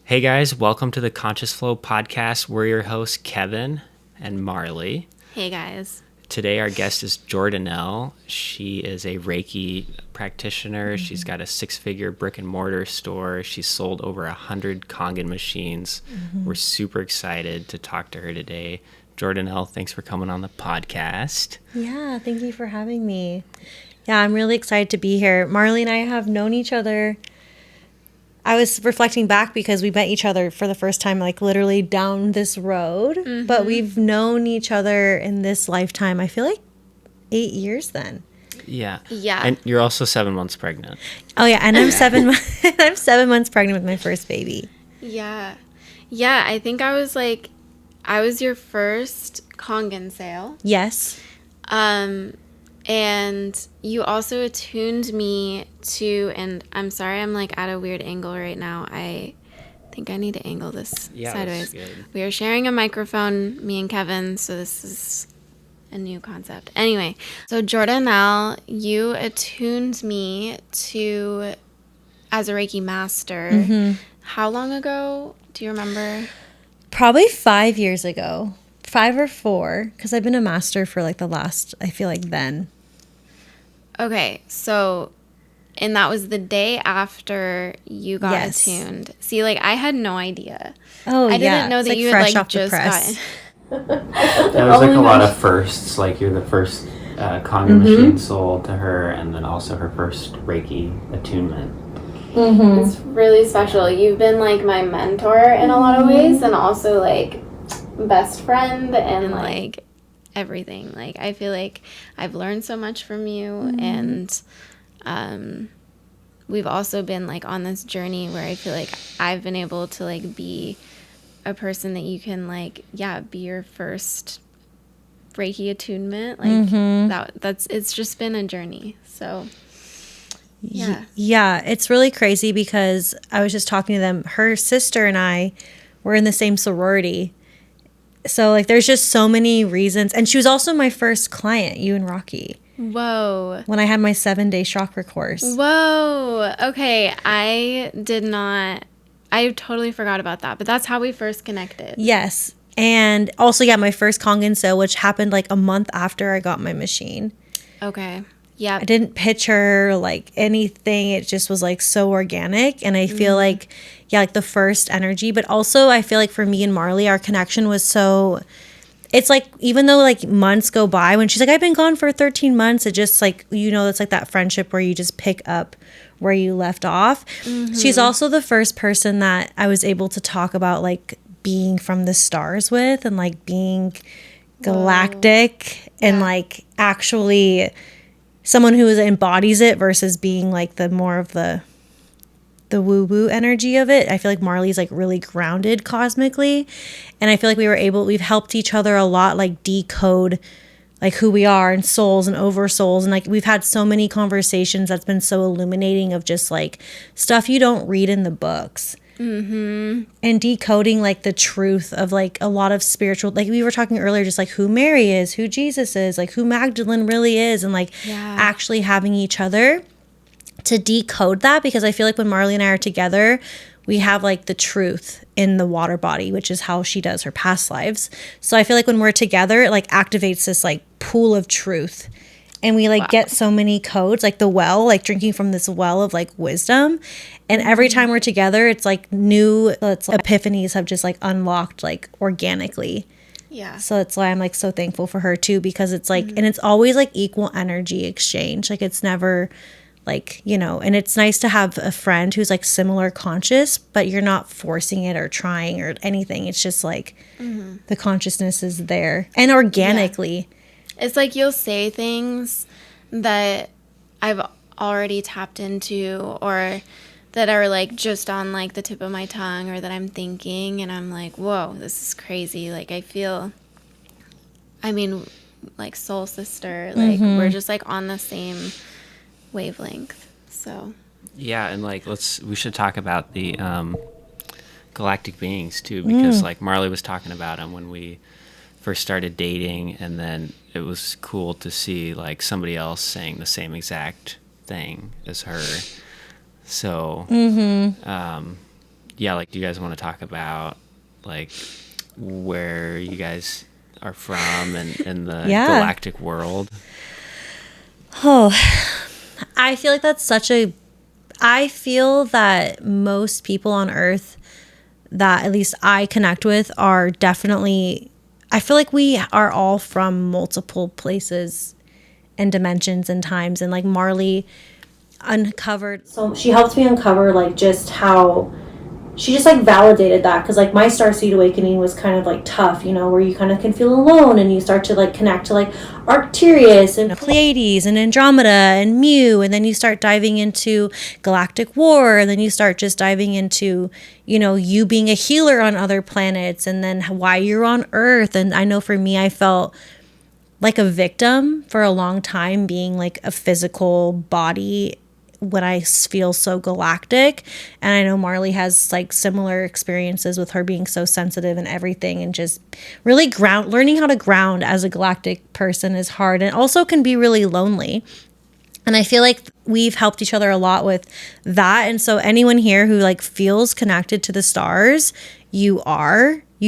Hey guys, welcome to the Conscious Flow podcast. We're your hosts, Kevin and Marley. Hey guys. Today our guest is Jordenelle. She is a Reiki practitioner. She's got a 6-figure brick and mortar store. She's sold over 100 Kangen machines. We're super excited to talk to her today. Jordenelle, thanks for coming on the podcast. Yeah, thank you for having me. Yeah, I'm really excited to be here. Marley and I have known each other. I was reflecting back because we met each other for the first time, like literally down this road. But we've known each other in this lifetime, I feel like 8 years then. Yeah. Yeah. And you're also 7 months pregnant. Oh yeah, and I'm 7 months. I'm 7 months pregnant with my first baby. Yeah. Yeah, I think I was your first Kangen sale. Yes. And you also attuned me to, and I'm sorry I'm like at a weird angle right now. I think I need to angle this sideways. That's good. We are sharing a microphone, me and Kevin, so this is a new concept. Anyway, so Jordenelle, you attuned me to as a Reiki Master. How long ago? Do you remember? Probably 5 years ago. 5 or 4, because I've been a master for like the last, I feel like then. Okay, so, and that was the day after you got Yes. attuned. See, like, I had no idea. Oh, I yeah. didn't know It's that you had, fresh like, off the just press. gotten... That was like a lot of firsts. Like you're the first Kangen machine sold to her, and then also her first Reiki attunement. It's really special. You've been, like, my mentor in a lot of ways, and also, like, best friend, and like, everything. Like, I feel like I've learned so much from you, and we've also been, like, on this journey where I feel like I've been able to, like, be a person that you can, like, be your first Reiki attunement. Like, it's just been a journey. So, yeah. Yeah, it's really crazy because I was just talking to them. Her sister and I were in the same sorority. So, like, there's just so many reasons. And she was also my first client, you and Rocky, Whoa. when I had my 7-day chakra course. Whoa. Okay. I totally forgot about that, but that's how we first connected. Yes. And also, yeah, my first Kangen sale, which happened like a month after I got my machine. Okay. Yeah. I didn't pitch her like anything. It just was like so organic. And I feel like, yeah, like the first energy. But also, I feel like for me and Marley, our connection was so. It's like, even though like months go by, when she's like, I've been gone for 13 months, it just like, it's like that friendship where you just pick up where you left off. She's also the first person that I was able to talk about like being from the stars with and like being galactic and like actually someone who embodies it versus being like the more of the woo-woo energy of it. I feel like Marley's like really grounded cosmically. And I feel like we've helped each other a lot, like decode like who we are and souls and oversouls. And like we've had so many conversations that's been so illuminating of just like stuff you don't read in the books. And decoding like the truth of like a lot of spiritual, like we were talking earlier, just like who Mary is, who Jesus is, like who Magdalene really is, and like actually having each other to decode that, because I feel like when Marley and I are together, we have like the truth in the water body, which is how she does her past lives. So I feel like when we're together, it like activates this like pool of truth. And we like get so many codes, like the well, like drinking from this well of like wisdom. And every time we're together, it's like epiphanies have just like unlocked like organically. Yeah. So that's why I'm like so thankful for her too, because it's like, and it's always like equal energy exchange. Like it's never like, and it's nice to have a friend who's like similar conscious, but you're not forcing it or trying or anything. It's just like the consciousness is there and organically. It's like you'll say things that I've already tapped into or that are like just on like the tip of my tongue or that I'm thinking and I'm like, whoa, this is crazy. Like like soul sister, like we're just like on the same wavelength. So Yeah, and like we should talk about the Galactic Beings too, because like Marley was talking about them when we first started dating, and then it was cool to see like somebody else saying the same exact thing as her. So yeah, like, do you guys want to talk about like where you guys are from and in the galactic world? Oh, I feel like I feel that most people on Earth that at least I connect with are definitely, I feel like we are all from multiple places and dimensions and times. And like Marley uncovered, so she helped me uncover like just how she just like validated that, because like my starseed awakening was kind of like tough, you know, where you kind of can feel alone and you start to like connect to like Arcturus and Pleiades and Andromeda and Mu, and then you start diving into galactic war, and then you start just diving into, you know, you being a healer on other planets, and then why you're on Earth. And I know for me, I felt like a victim for a long time, being like a physical body when I feel so galactic. And I know Marley has like similar experiences with her being so sensitive and everything, and just really learning how to ground as a galactic person is hard, and also can be really lonely. And I feel like we've helped each other a lot with that. And so anyone here who like feels connected to the stars, you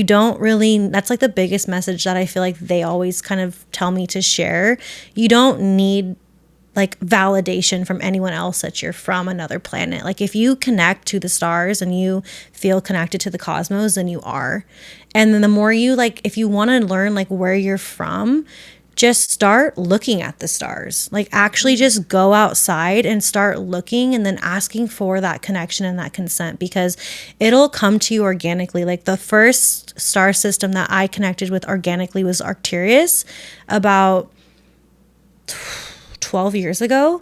don't really, that's like the biggest message that I feel like they always kind of tell me to share. You don't need like validation from anyone else that you're from another planet. Like if you connect to the stars and you feel connected to the cosmos, then you are. And then the more you like, if you want to learn like where you're from, just start looking at the stars. Like actually just go outside and start looking, and then asking for that connection and that consent, because it'll come to you organically. Like the first star system that I connected with organically was Arcturus about 12 years ago.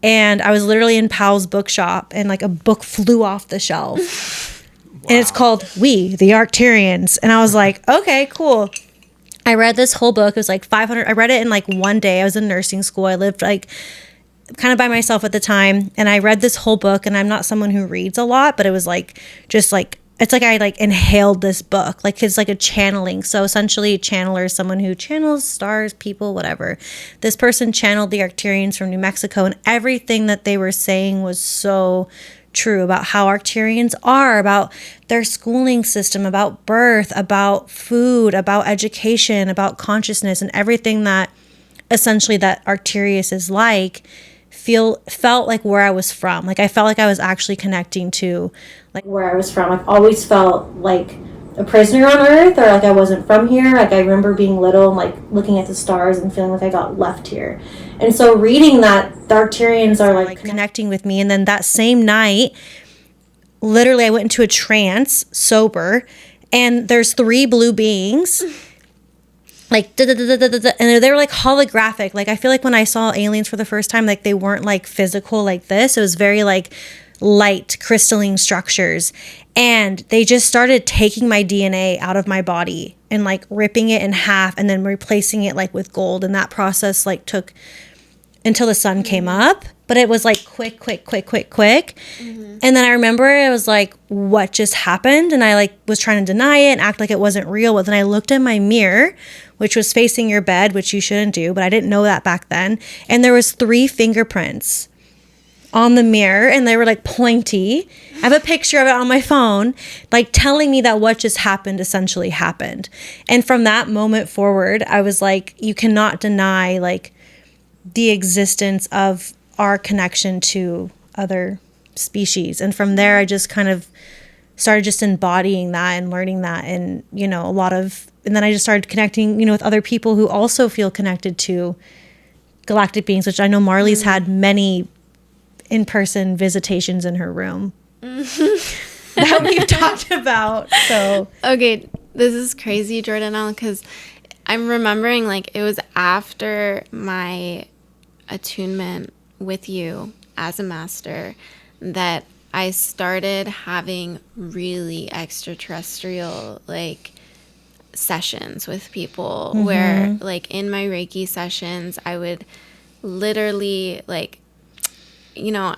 And I was literally in Pal's bookshop, and like a book flew off the shelf. Wow. And it's called We, the Arcturians. And I was like, okay, cool. I read this whole book. It was like 500. I read it in like one day. I was in nursing school. I lived like kind of by myself at the time. And I read this whole book, and I'm not someone who reads a lot, but it was like, just like, it's like I like inhaled this book. Like it's like a channeling. So essentially a channeler is someone who channels stars, people, whatever. This person channeled the Arcturians from New Mexico, and everything that they were saying was so true about how Arcturians are, about their schooling system, about birth, about food, about education, about consciousness, and everything that essentially that Arcturus is like. Felt like where I was from. Like I felt like I was actually connecting to like where I was from. I've always felt like a prisoner on Earth, or like I wasn't from here. Like I remember being little and like looking at the stars and feeling like I got left here. And so reading that, the Arcturians are like connecting with me. And then that same night, literally I went into a trance, sober, and there's 3 blue beings like and they were like holographic. Like I feel like when I saw aliens for the first time, like they weren't like physical like this. It was very like light crystalline structures, and they just started taking my DNA out of my body and like ripping it in half and then replacing it like with gold. And that process like took until the sun came up, but it was like quick. Mm-hmm. And then I remember I was like, what just happened? And I like was trying to deny it and act like it wasn't real. But then I looked in my mirror, which was facing your bed, which you shouldn't do, but I didn't know that back then. And there was 3 fingerprints on the mirror, and they were like pointy. I have a picture of it on my phone, like telling me that what just happened essentially happened. And from that moment forward, I was like, you cannot deny like the existence of our connection to other species. And from there, I just kind of started just embodying that and learning that. And, you know, and then I just started connecting, you know, with other people who also feel connected to galactic beings, which I know Marley's had many in-person visitations in her room that we've talked about. So, okay, this is crazy, Jordenelle, because I'm remembering like it was after my attunement with you as a master that I started having really extraterrestrial like sessions with people, where like in my Reiki sessions I would literally like, you know,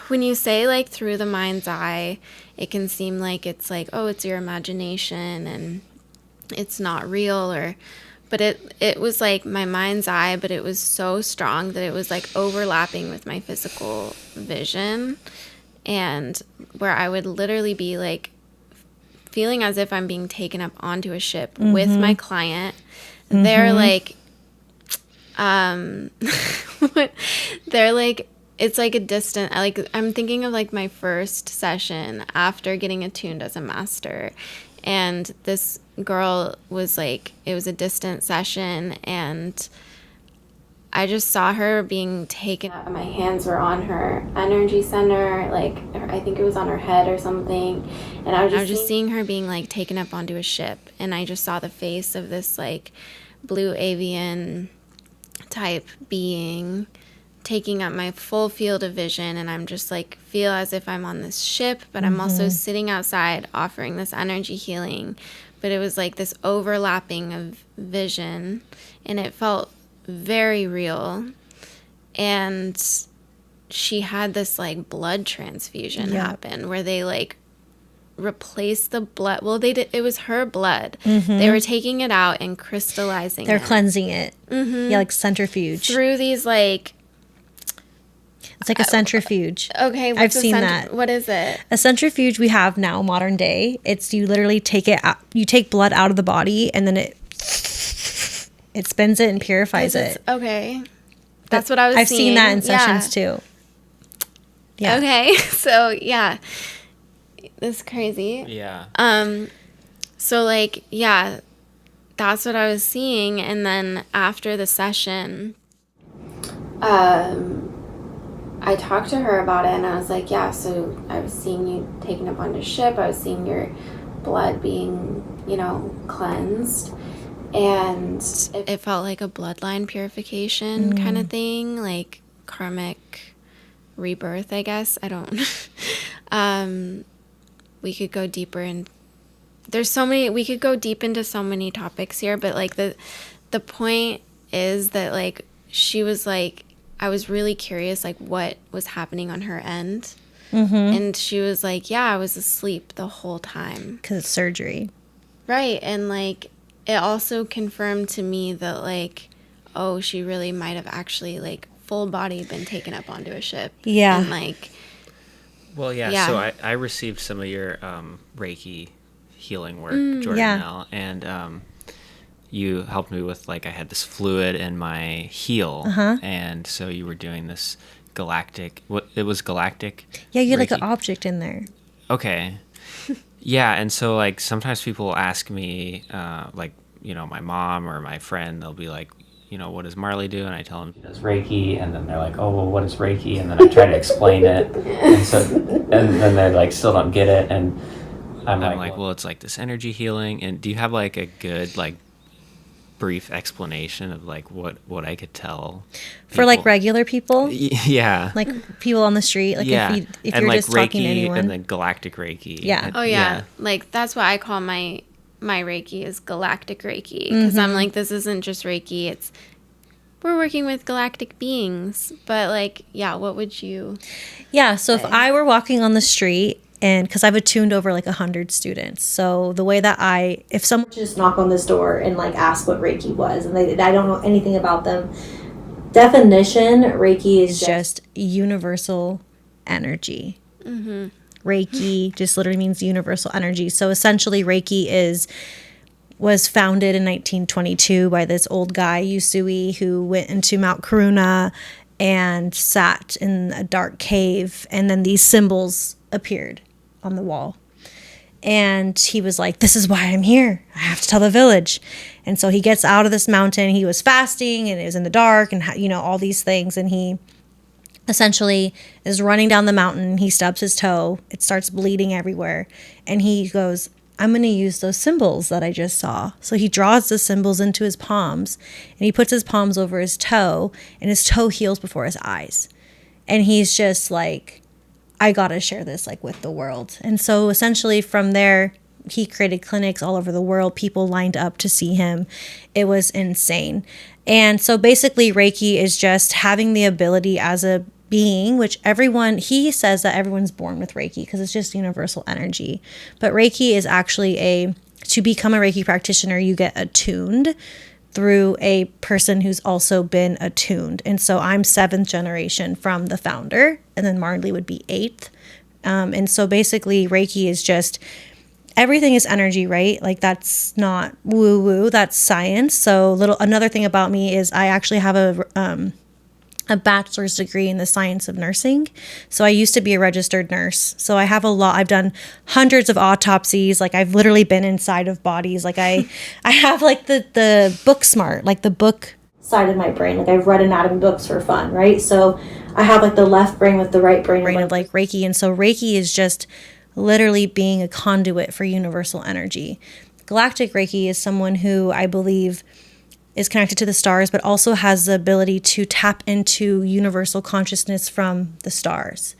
when you say like through the mind's eye, it can seem like it's like, oh, it's your imagination and it's not real, but it was like my mind's eye, but it was so strong that it was like overlapping with my physical vision. and where I would literally be like feeling as if I'm being taken up onto a ship with my client. They're like, they're like, it's like a distant, like I'm thinking of like my first session after getting attuned as a master, and this girl was like, it was a distant session, and I just saw her being taken up. My hands were on her energy center, like I think it was on her head or something, and I was just seeing her being like taken up onto a ship, and I just saw the face of this like blue avian type being taking up my full field of vision, and I'm just like feel as if I'm on this ship, but I'm also sitting outside offering this energy healing. But it was like this overlapping of vision, and it felt very real. And she had this like blood transfusion happen where they like replaced the blood. Well, they did. It was her blood. They were taking it out and crystallizing They're it. cleansing it. Yeah, like centrifuge. Through these like... It's like a centrifuge. Okay, I've seen that. What is it? A centrifuge we have now, modern day. It's you literally take it out, you take blood out of the body, and then it spins it and purifies it. Okay. That's what I was I've seeing. seen that in sessions too. Yeah. Okay. So, yeah. That's crazy. Yeah. So, like, yeah, that's what I was seeing. And then after the session, I talked to her about it, and I was like, yeah, so I was seeing you taken up on the ship. I was seeing your blood being, cleansed. And it felt like a bloodline purification kind of thing, like karmic rebirth, I guess. I don't... we could go deeper in... we could go deep into so many topics here, but like the point is that like she was like, I was really curious like what was happening on her end. And she was like, yeah, I was asleep the whole time. Because it's surgery. Right. And like it also confirmed to me that like, oh, she really might have actually like full body been taken up onto a ship. Yeah. And like... Well, yeah. So I received some of your Reiki healing work, Jordenelle, and you helped me with like I had this fluid in my heel, and so you were doing this galactic. It was galactic. Yeah, you had like Reiki. an object in there. Okay. Yeah, and so like sometimes people ask me, like my mom or my friend, they'll be like, what does Marley do? And I tell them she does Reiki, and then they're like, oh, well, what is Reiki? And then I try to explain it, and then they like still don't get it, and I'm like, well, it's like this energy healing. And do you have like a good like brief explanation of like what I could tell people? For like regular people? Yeah, like people on the street, like if you're like just Reiki talking to anyone, and then Galactic Reiki. Yeah. Oh yeah, like that's what I call my Reiki is Galactic Reiki, because I'm like, this isn't just Reiki, we're working with galactic beings. But like, yeah, what would you so if I were walking on the street, and because I've attuned over like 100 students, so the way that if someone just knock on this door and like ask what Reiki was, and I don't know anything about them, definition, Reiki is just universal energy. Reiki just literally means universal energy. So essentially Reiki was founded in 1922 by this old guy, Usui, who went into Mount Karuna and sat in a dark cave, and then these symbols appeared on the wall. And he was like, this is why I'm here. I have to tell the village. And so he gets out of this mountain. He was fasting, and it was in the dark, and all these things, and he essentially is running down the mountain. He stubs his toe. It starts bleeding everywhere. And he goes, I'm going to use those symbols that I just saw. So he draws the symbols into his palms, and he puts his palms over his toe, and his toe heals before his eyes. And he's just like, I got to share this like with the world. And so essentially from there, he created clinics all over the world. People lined up to see him. It was insane. And so basically Reiki is just having the ability as a being, which he says that everyone's born with Reiki because it's just universal energy. But Reiki is actually to become a Reiki practitioner, you get attuned through a person who's also been attuned. And so I'm 7th generation from the founder, and then Marley would be 8th. And so basically Reiki is just, everything is energy, right? Like that's not woo woo, that's science. So another thing about me is I actually have a bachelor's degree in the science of nursing. So I used to be a registered nurse. So I have I've done hundreds of autopsies. Like I've literally been inside of bodies. Like I have like the book smart, like the book side of my brain. Like I've read anatomy books for fun, right? So I have like the left brain with the right brain of like Reiki. And so Reiki is just literally being a conduit for universal energy. Galactic Reiki is someone who I believe is connected to the stars, but also has the ability to tap into universal consciousness from the stars.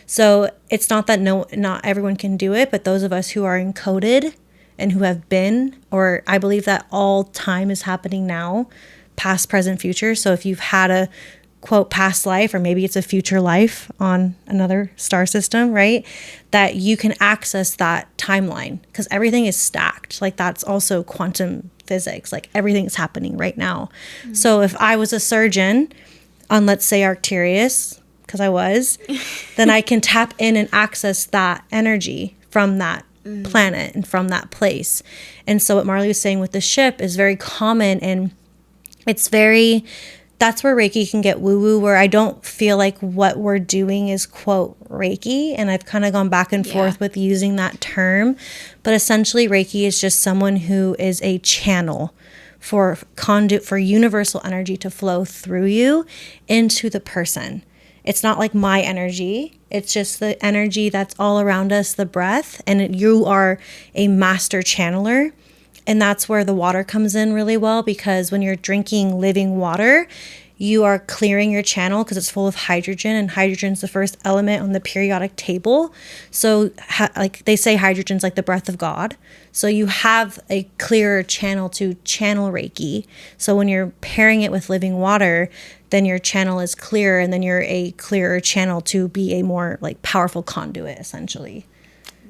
So it's not that not everyone can do it, but those of us who are encoded and who have been, or I believe that all time is happening now, past, present, future. So if you've had a quote past life, or maybe it's a future life on another star system, right? That you can access that timeline because everything is stacked. Like that's also quantum physics. Like everything's happening right now. Mm-hmm. So if I was a surgeon on, let's say, Arcturus, because I was, then I can tap in and access that energy from that planet and from that place. And so what Marley was saying with the ship is very common, and that's where Reiki can get woo-woo, where I don't feel like what we're doing is, quote, Reiki. And I've kind of gone back and forth with using that term. But essentially, Reiki is just someone who is a channel for conduit for universal energy to flow through you into the person. It's not like my energy. It's just the energy that's all around us, the breath. And you are a master channeler. And that's where the water comes in really well, because when you're drinking living water, you are clearing your channel because it's full of hydrogen, and hydrogen's the first element on the periodic table. So like they say, hydrogen's like the breath of God. So you have a clearer channel to channel Reiki. So when you're pairing it with living water, then your channel is clearer, and then you're a clearer channel to be a more like powerful conduit, essentially.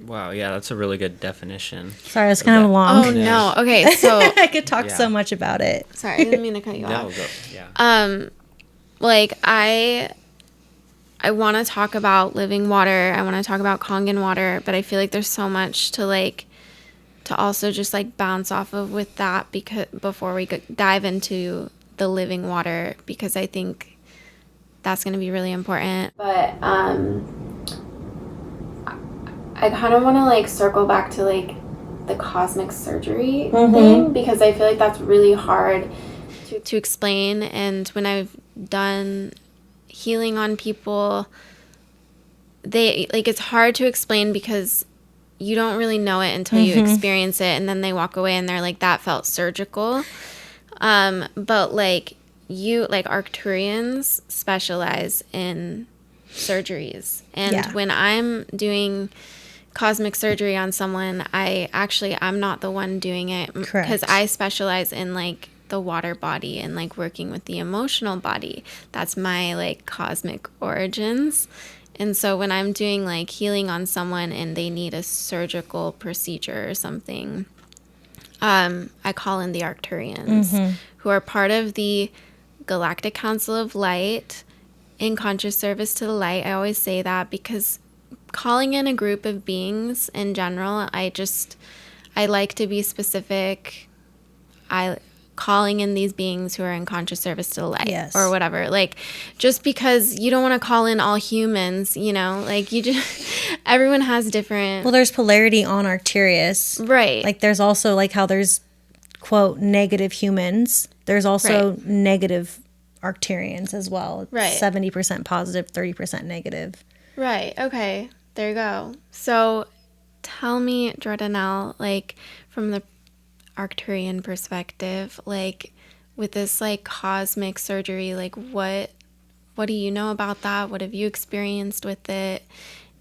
Wow, yeah, that's a really good definition. Sorry, it's kind of long. Oh, no. Okay, so... I could talk so much about it. Sorry, I didn't mean to cut you off. No, go. Yeah. Like, I want to talk about living water. I want to talk about Kangen water, but I feel like there's so much to also just, like, bounce off of with that before we dive into the living water, because I think that's going to be really important. But, I kind of want to like circle back to like the cosmic surgery thing, because I feel like that's really hard to explain. And when I've done healing on people, it's hard to explain because you don't really know it until you experience it, and then they walk away and they're like, that felt surgical. But like Arcturians specialize in surgeries, and when I'm doing cosmic surgery on someone, I'm not the one doing it, because I specialize in like the water body and like working with the emotional body. That's my like cosmic origins. And so when I'm doing like healing on someone and they need a surgical procedure or something, I call in the Arcturians, who are part of the Galactic Council of Light in conscious service to the light. I always say that because calling in a group of beings in general, I like to be specific. Calling in these beings who are in conscious service to the light, or whatever. Like, just because you don't want to call in all humans, like everyone has different. Well, there's polarity on Arcturus, right? Like, there's also like how there's, quote, negative humans. There's also negative Arcturians as well. Right. 70% positive, 30% negative. Right. Okay. There you go. So tell me, Jordenelle, like from the Arcturian perspective, like with this like cosmic surgery, like what do you know about that? What have you experienced with it?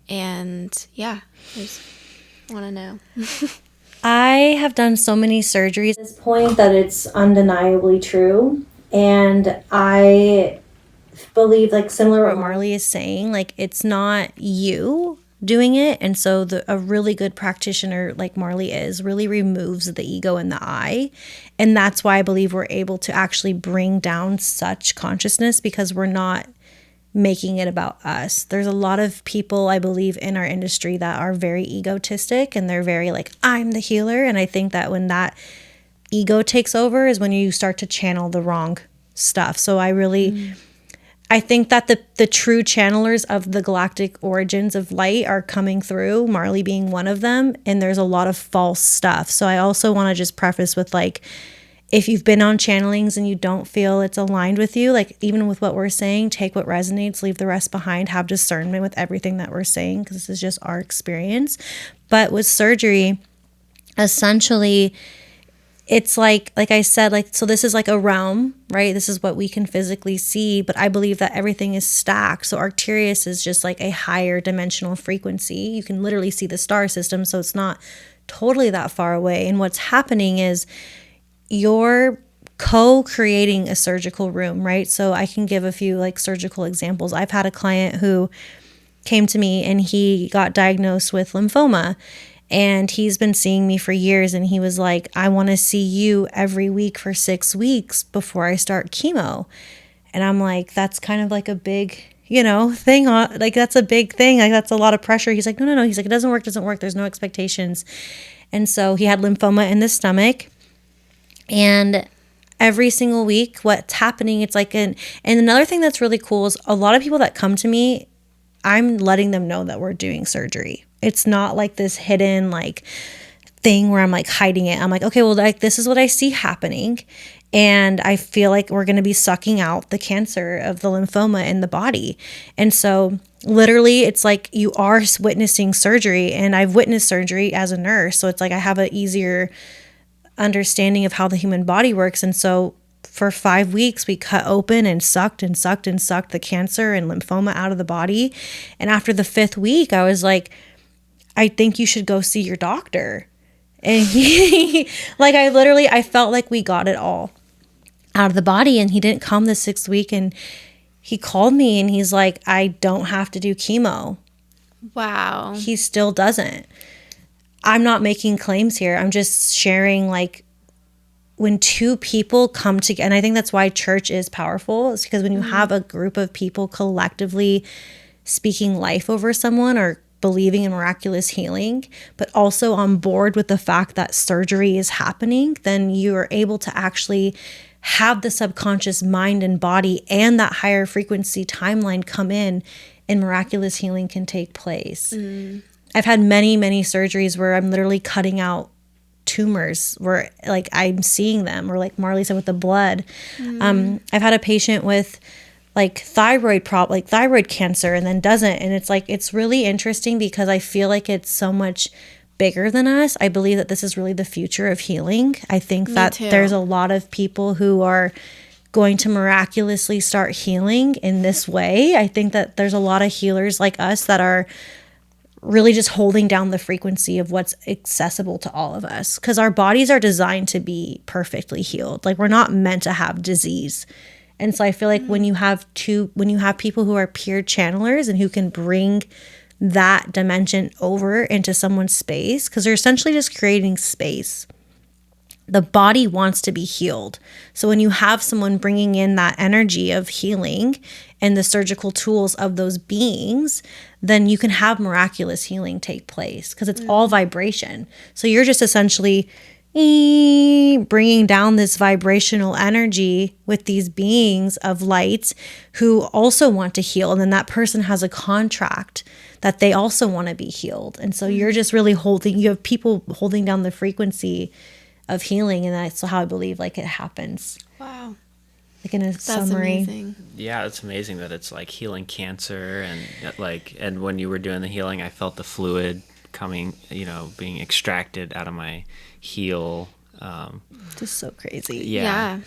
And I just want to know. I have done so many surgeries at this point that it's undeniably true. And I believe, like, similar to what Marley is saying, like, it's not you doing it. And so a really good practitioner like Marley is really removes the ego and the I. And that's why I believe we're able to actually bring down such consciousness, because we're not making it about us. There's a lot of people, I believe, in our industry that are very egotistic, and they're very like, I'm the healer. And I think that when that ego takes over is when you start to channel the wrong stuff. So I think that the true channelers of the galactic origins of light are coming through, Marley being one of them, and there's a lot of false stuff. So I also want to just preface with like, if you've been on channelings and you don't feel it's aligned with you, like even with what we're saying, take what resonates, leave the rest behind, have discernment with everything that we're saying, because this is just our experience. But with surgery, essentially, it's like I said, like, so this is like a realm, right? This is what we can physically see, but I believe that everything is stacked. So Arcturus is just like a higher dimensional frequency. You can literally see the star system, so it's not totally that far away. And what's happening is you're co-creating a surgical room, right? So I can give a few like surgical examples. I've had a client who came to me and he got diagnosed with lymphoma, and he's been seeing me for years, and he was like, I want to see you every week for 6 weeks before I start chemo. And I'm like, that's kind of like a big, thing. Like, that's a big thing. Like, that's a lot of pressure. He's like, no. He's like, it doesn't work. There's no expectations. And so he had lymphoma in the stomach. And every single week, what's happening, it's like and another thing that's really cool is a lot of people that come to me, I'm letting them know that we're doing surgery. It's not like this hidden like thing where I'm like hiding it. I'm like, okay, well, like this is what I see happening. And I feel like we're going to be sucking out the cancer of the lymphoma in the body. And so literally it's like you are witnessing surgery, and I've witnessed surgery as a nurse. So it's like I have an easier understanding of how the human body works. And so for 5 weeks, we cut open and sucked the cancer and lymphoma out of the body. And after the 5th week, I was like, I think you should go see your doctor. And he, like, I felt like we got it all out of the body. And he didn't come the 6th week. And he called me and he's like, I don't have to do chemo. Wow. He still doesn't. I'm not making claims here. I'm just sharing, like, when two people come together, and I think that's why church is powerful, is because when you have a group of people collectively speaking life over someone or believing in miraculous healing, but also on board with the fact that surgery is happening, then you are able to actually have the subconscious mind and body and that higher frequency timeline come in, and miraculous healing can take place. I've had many, many surgeries where I'm literally cutting out tumors where like I'm seeing them, or like Marley said with the blood. I've had a patient with like thyroid cancer and then doesn't. And it's like, it's really interesting because I feel like it's so much bigger than us. I believe that this is really the future of healing. I think that there's a lot of people who are going to miraculously start healing in this way. I think that there's a lot of healers like us that are really just holding down the frequency of what's accessible to all of us, because our bodies are designed to be perfectly healed. Like, we're not meant to have disease. And so I feel like when you have people who are pure channelers and who can bring that dimension over into someone's space, because they're essentially just creating space. The body wants to be healed. So when you have someone bringing in that energy of healing and the surgical tools of those beings, then you can have miraculous healing take place, because it's all vibration. So you're just essentially bringing down this vibrational energy with these beings of light who also want to heal. And then that person has a contract that they also want to be healed. And so you're just really you have people holding down the frequency of healing, and that's how I believe like it happens. Wow. Like in a summary. Amazing. Yeah, it's amazing that it's like healing cancer, and when you were doing the healing, I felt the fluid coming, being extracted out of my heel. Just so crazy. Yeah.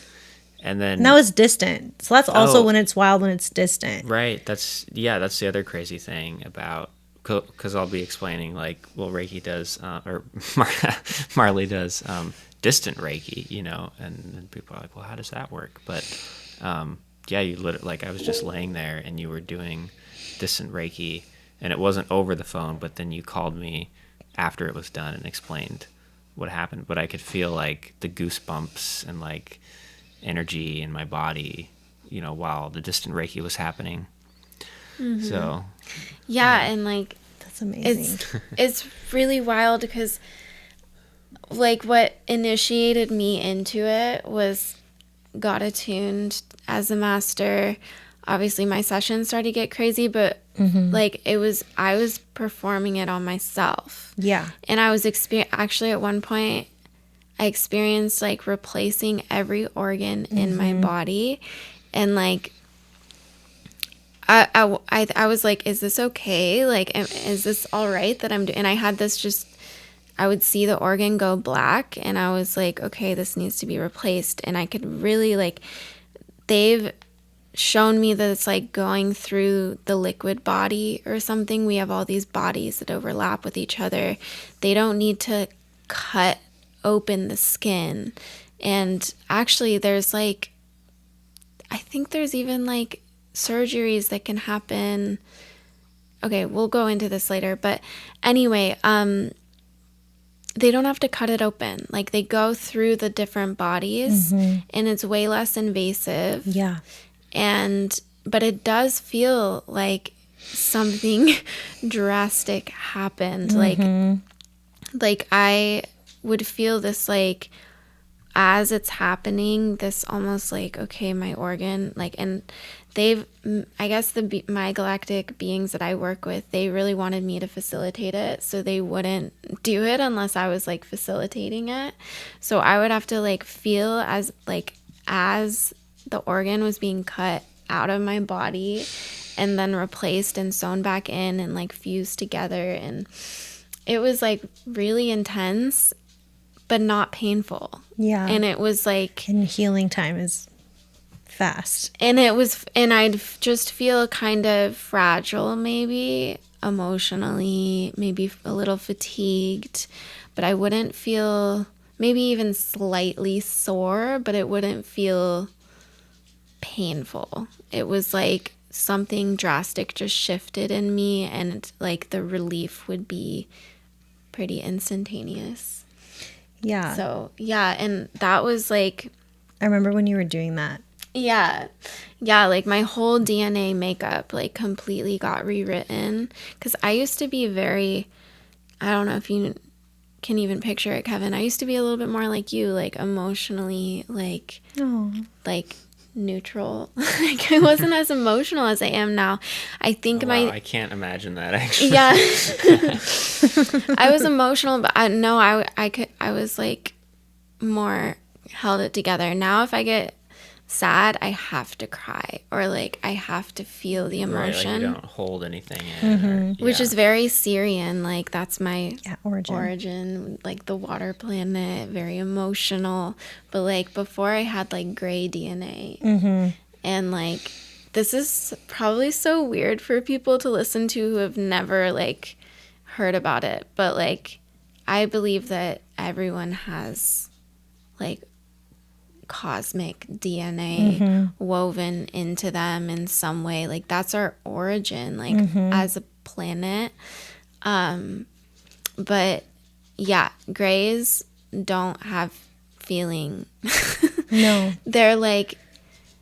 And then now it's distant. So that's also when it's wild, when it's distant. Right. That's the other crazy thing about, because I'll be explaining like, well, Reiki does, or Marley does distant Reiki, and people are like, well, how does that work? But you literally, like, I was just laying there and you were doing distant Reiki, and it wasn't over the phone, but then you called me after it was done and explained what happened. But I could feel like the goosebumps and like energy in my body, while the distant Reiki was happening. So Yeah, and like That's amazing. it's really wild because like what initiated me into it was got attuned as a master. Obviously my sessions started to get crazy, but like I was performing it on myself. Yeah. And I was actually at one point I experienced like replacing every organ in my body, and like I was like, is this okay? Like, is this all right that I'm doing? And I had this just, I would see the organ go black, and I was like, okay, this needs to be replaced. And I could really like, they've shown me that it's like going through the liquid body or something. We have all these bodies that overlap with each other. They don't need to cut open the skin. And actually there's like, I think there's even like surgeries that can happen. Okay, we'll go into this later, but anyway, they don't have to cut it open. Like they go through the different bodies, and it's way less invasive. Yeah. But it does feel like something drastic happened. Like I would feel this like as it's happening, this almost like, okay, my organ, like, and I guess my galactic beings that I work with, they really wanted me to facilitate it. So they wouldn't do it unless I was like facilitating it. So I would have to like feel as the organ was being cut out of my body and then replaced and sewn back in and like fused together. And it was like really intense, but not painful. Yeah. And it was like, And healing time is fast. and I'd just feel kind of fragile, maybe emotionally, maybe a little fatigued, but I wouldn't feel, maybe even slightly sore, but it wouldn't feel painful. It was like something drastic just shifted in me, and like the relief would be pretty instantaneous. Yeah. So yeah, and that was like, I remember when you were doing that. yeah, like my whole DNA makeup like completely got rewritten, because I used to be very, I don't know if you can even picture it, Kevin, I used to be a little bit more like you, like emotionally like neutral. Like I wasn't as emotional as I am now. I think I can't imagine that actually. Yeah. I was emotional, but I was like more held it together. Now if I get sad, I have to cry, or like I have to feel the emotion. Right, like you don't hold anything in. Which is very Syrian. Like that's my origin. Like the water planet, very emotional. But like before I had like gray DNA. And like this is probably so weird for people to listen to who have never like heard about it. But like I believe that everyone has like cosmic DNA woven into them in some way. Like that's our origin, like as a planet. But yeah, grays don't have feeling. No. They're like,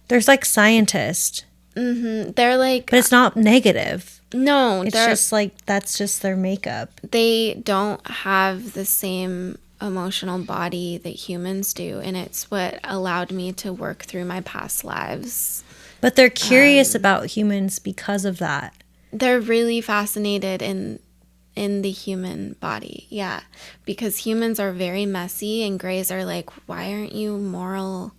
there's like scientists. They're like, but it's not negative. No, it's just like that's just their makeup. They don't have the same emotional body that humans do, and it's what allowed me to work through my past lives. But they're curious about humans because of that. They're really fascinated in the human body, yeah, because humans are very messy, and grays are like, why aren't you moral?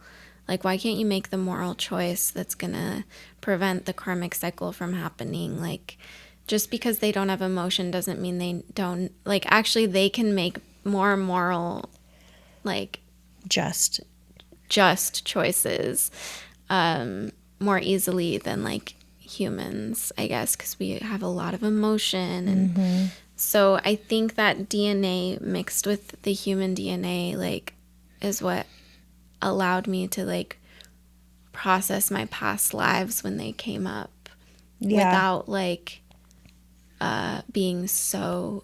Like, why can't you make the moral choice that's gonna prevent the karmic cycle from happening? Like, just because they don't have emotion doesn't mean they don't, like, actually they can make more moral, like just choices more easily than like humans, I guess, because we have a lot of emotion. And so I think that DNA mixed with the human DNA like is what allowed me to like process my past lives when they came up without like being so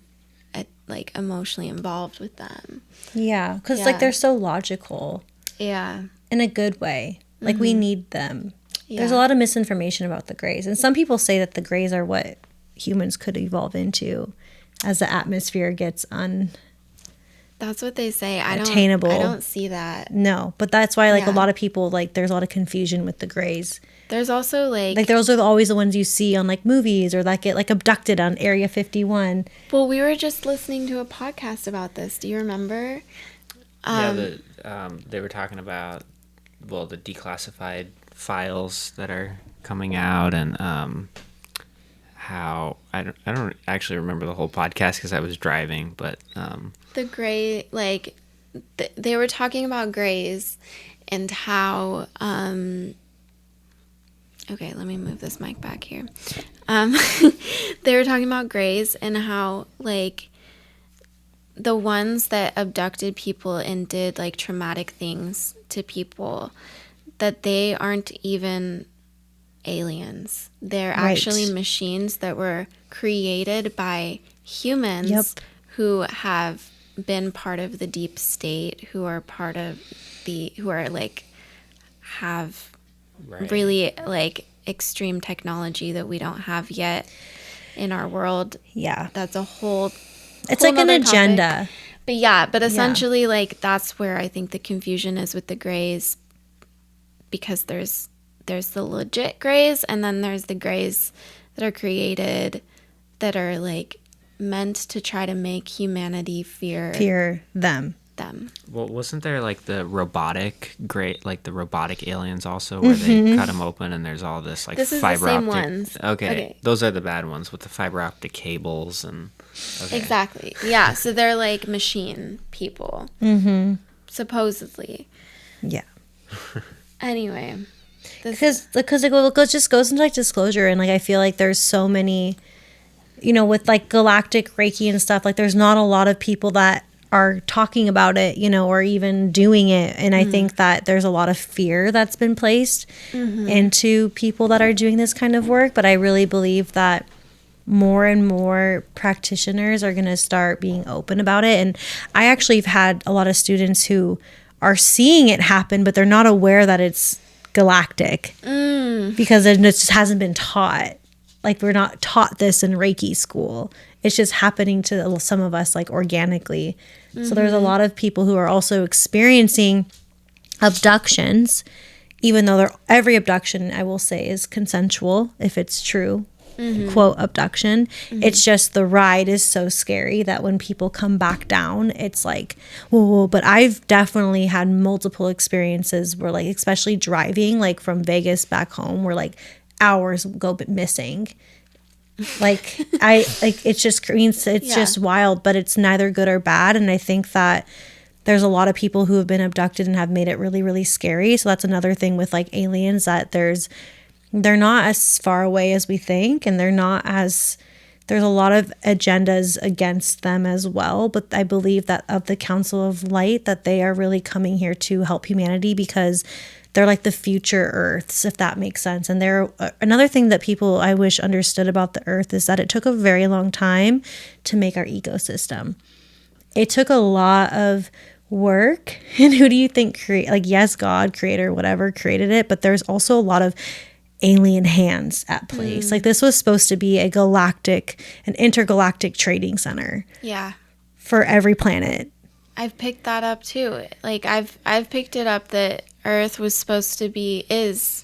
like emotionally involved with them. Yeah, because like they're so logical. Yeah. In a good way. Like we need them. There's a lot of misinformation about the grays. And some people say that the grays are what humans could evolve into as the atmosphere gets That's what they say. attainable. I don't see that. No, but that's why a lot of people there's a lot of confusion with the grays. There's also those are always the ones you see on movies or that get abducted on Area 51. Well, we were just listening to a podcast about this. Do you remember? They were talking about the declassified files that are coming out, and how I don't actually remember the whole podcast because I was driving, but the gray, they were talking about grays and how okay, let me move this mic back here. They were talking about grays and how the ones that abducted people and did traumatic things to people, that they aren't even aliens. They're actually machines that were created by humans who have been part of the deep state, who are part of have really extreme technology that we don't have yet in our world. Yeah. That's a whole it's like an agenda. Topic. But essentially that's where I think the confusion is with the grays, because there's the legit grays and then there's the grays that are created that are meant to try to make humanity fear them. Well, wasn't there the robotic the robotic aliens also, where they cut them open and there's all this this is fiber the same optic ones. Okay, those are the bad ones with the fiber optic cables and Exactly. Yeah, so they're machine people. Supposedly. Yeah. Anyway, because it just goes into disclosure, and I feel there's so many, with galactic Reiki and stuff, there's not a lot of people that are talking about it, or even doing it. And I think that there's a lot of fear that's been placed into people that are doing this kind of work. But I really believe that more and more practitioners are going to start being open about it. And I actually have had a lot of students who are seeing it happen, but they're not aware that it's galactic because it just hasn't been taught. We're not taught this in Reiki school. It's just happening to some of us organically. So there's a lot of people who are also experiencing abductions, even though every abduction, I will say, is consensual if it's true. Quote abduction. It's just the ride is so scary that when people come back down, it's whoa. But I've definitely had multiple experiences where especially driving from Vegas back home, where hours go missing. It's just just wild, but it's neither good or bad. And I think that there's a lot of people who have been abducted and have made it really, really scary. So that's another thing with aliens, that they're not as far away as we think, and there's a lot of agendas against them as well. But I believe that of the Council of Light, that they are really coming here to help humanity, because they're the future Earths, if that makes sense. And they're another thing that people I wish understood about the Earth is that it took a very long time to make our ecosystem. It took a lot of work. And who do you think yes, God, creator, whatever, created it, but there's also a lot of alien hands at place. This was supposed to be an intergalactic trading center. Yeah. For every planet. I've picked that up too. I've picked it up that Earth was supposed to be it's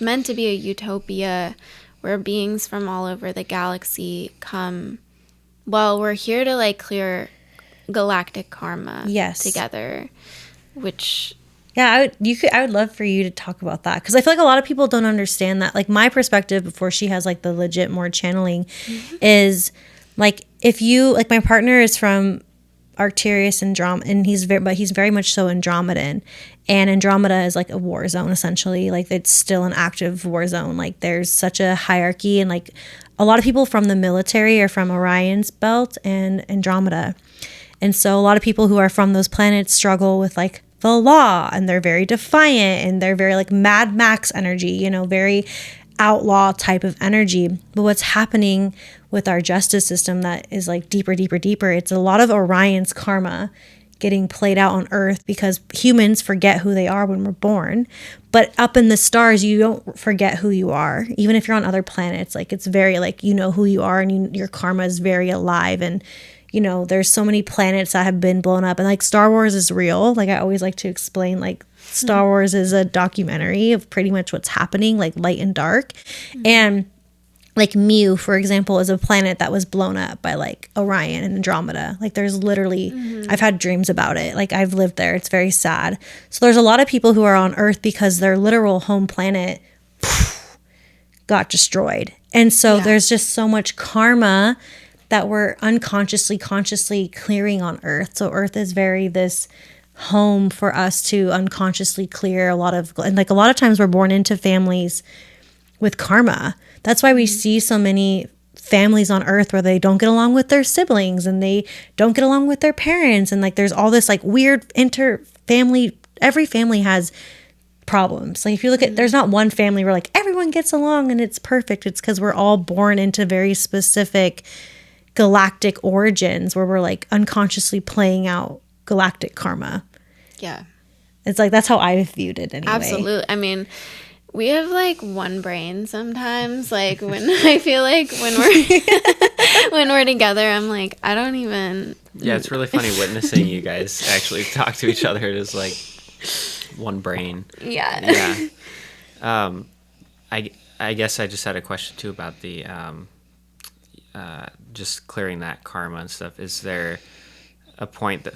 meant to be a utopia where beings from all over the galaxy come. Well, we're here to clear galactic karma together, which I would love for you to talk about that, because I feel a lot of people don't understand that. My perspective before she has the legit more channeling is if you my partner is from Arcturus and and he's very much so Andromedan, and Andromeda is a war zone essentially. It's still an active war zone. There's such a hierarchy, and a lot of people from the military are from Orion's belt and Andromeda, and so a lot of people who are from those planets struggle with the law, and they're very defiant, and they're very Mad Max energy, very outlaw type of energy. But what's happening with our justice system that is deeper, it's a lot of Orion's karma getting played out on Earth, because humans forget who they are when we're born. But up in the stars, you don't forget who you are. Even if you're on other planets, like it's very like, you know who you are, and your karma is very alive. And, you know, there's so many planets that have been blown up, and like Star Wars is real. Like I always like to explain, like Star Wars is a documentary of pretty much what's happening, like light and dark. And like Mu, for example, is a planet that was blown up by like Orion and Andromeda. Like there's literally, I've had dreams about it. Like I've lived there. It's very sad. So there's a lot of people who are on Earth because their literal home planet got destroyed. And so there's just so much karma that we're consciously clearing on Earth. So Earth is very this home for us to unconsciously clear a lot of, and like a lot of times we're born into families with karma. That's why we see so many families on Earth where they don't get along with their siblings, and they don't get along with their parents. And like, there's all this like weird inter-family, every family has problems. Like if you look at, there's not one family where like everyone gets along and it's perfect. It's because we're all born into very specific galactic origins where we're like unconsciously playing out galactic karma. Yeah. It's like, that's how I viewed it anyway. Absolutely. I mean, we have like one brain sometimes. Like when I feel like when we're when we're together, I'm like, I don't even. Yeah, it's really funny witnessing you guys actually talk to each other. It is like one brain. Yeah. Yeah. I guess I just had a question too about the just clearing that karma and stuff. Is there a point that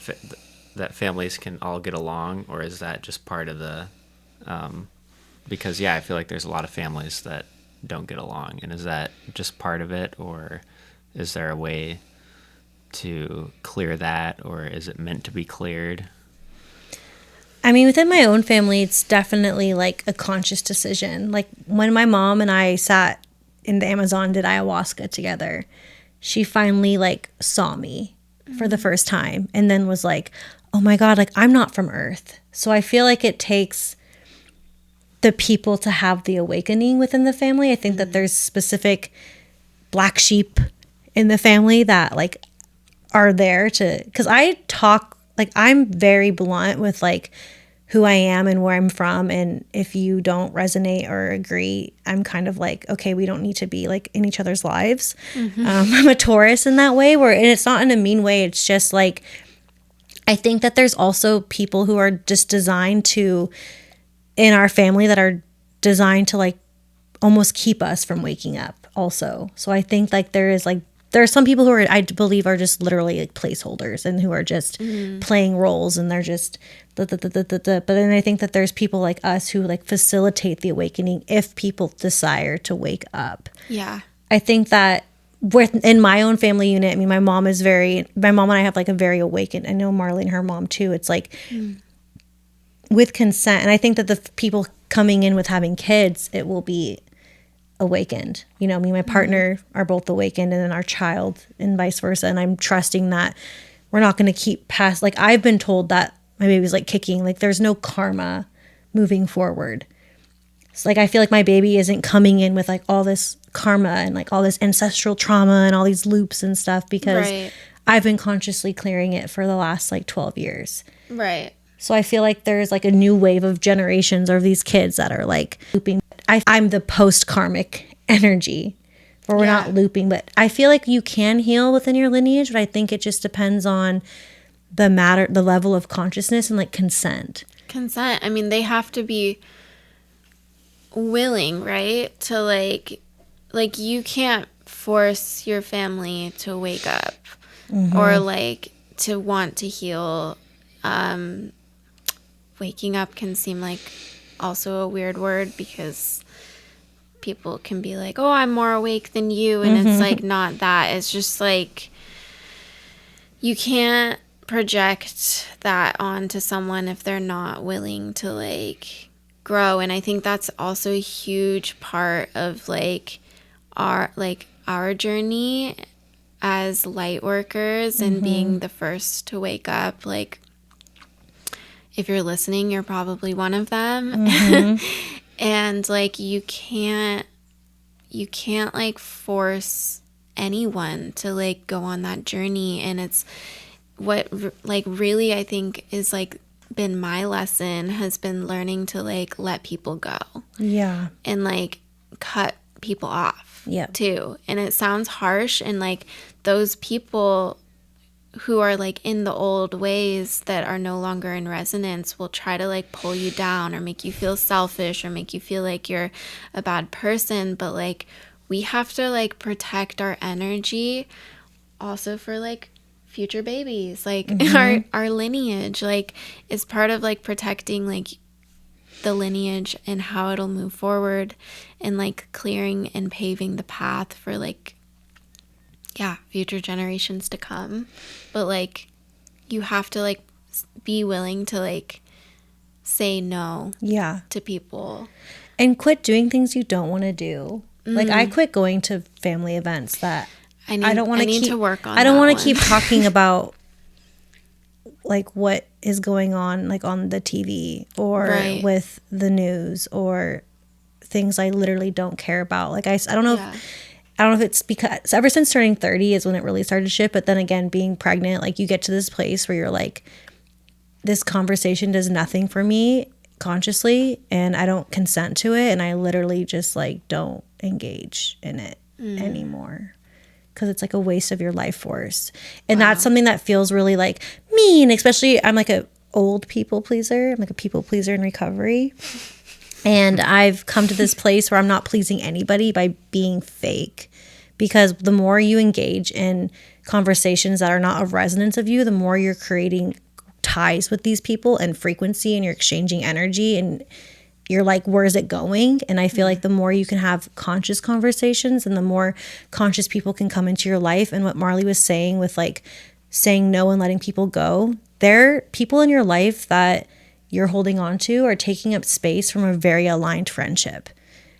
that families can all get along, or is that just part of the? Because I feel like there's a lot of families that don't get along, and is that just part of it, or is there a way to clear that, or is it meant to be cleared? I mean, within my own family, it's definitely like a conscious decision. Like when my mom and I sat in the Amazon, did ayahuasca together, she finally like saw me for the first time, and then was like, oh my God, like I'm not from Earth. So I feel like it takes the people to have the awakening within the family. I think that there's specific black sheep in the family that like are there to, because I talk, like I'm very blunt with like who I am and where I'm from, and if you don't resonate or agree, I'm kind of like, okay, we don't need to be like in each other's lives. I'm a Taurus in that way, where, and it's not in a mean way, it's just like I think that there's also people who are just designed to, in our family, that are designed to like almost keep us from waking up also. So I think like there are some people who are, I believe, are just literally like placeholders, and who are just playing roles, and they're just but then I think that there's people like us who like facilitate the awakening if people desire to wake up. Yeah. I think that in my own family unit, I mean, my mom and I have like a very awakened, I know Marley and her mom too. It's like with consent. And I think that the people coming in with having kids, it will be awakened. You know, me and my partner are both awakened, and then our child, and vice versa. And I'm trusting that we're not going to keep past, like I've been told that my baby's like kicking, like there's no karma moving forward. It's like, I feel like my baby isn't coming in with like all this karma and like all this ancestral trauma and all these loops and stuff, because I've been consciously clearing it for the last like 12 years. Right. So I feel like there's like a new wave of generations of these kids that are like looping. I'm the post-karmic energy where we're not looping, but I feel like you can heal within your lineage, but I think it just depends on the level of consciousness and like consent. I mean, they have to be willing, right? To like you can't force your family to wake up or like to want to heal. Waking up can seem like also a weird word, because people can be like, oh, I'm more awake than you. And it's like not that. It's just like you can't project that onto someone if they're not willing to like grow. And I think that's also a huge part of like our journey as light workers and being the first to wake up. Like, if you're listening, you're probably one of them. And like you can't like force anyone to like go on that journey. And like really I think is like been my lesson has been learning to like let people go. Yeah. And like cut people off. Yeah. Too. And it sounds harsh, and like those people who are like in the old ways that are no longer in resonance will try to like pull you down or make you feel selfish or make you feel like you're a bad person. But like we have to like protect our energy also for like future babies, like our lineage, like is part of like protecting like the lineage and how it'll move forward, and like clearing and paving the path for like future generations to come. But like you have to like be willing to like say no to people and quit doing things you don't want to do. Like I quit going to family events that I don't want to keep work on. I don't want to keep talking about like what is going on like on the TV or with the news or things I literally don't care about. Like I don't know I don't know if it's because ever since turning 30 is when it really started to shift. But then again, being pregnant, like you get to this place where you're like, this conversation does nothing for me consciously and I don't consent to it. And I literally just like don't engage in it anymore because it's like a waste of your life force. And that's something that feels really like mean, especially I'm like a old people pleaser. I'm like a people pleaser in recovery. And I've come to this place where I'm not pleasing anybody by being fake, because the more you engage in conversations that are not of resonance of you, the more you're creating ties with these people and frequency, and you're exchanging energy, and you're like, where is it going? And I feel like the more you can have conscious conversations and the more conscious people can come into your life. And what Marley was saying with like saying no and letting people go, there are people in your life that you're holding on to are taking up space from a very aligned friendship.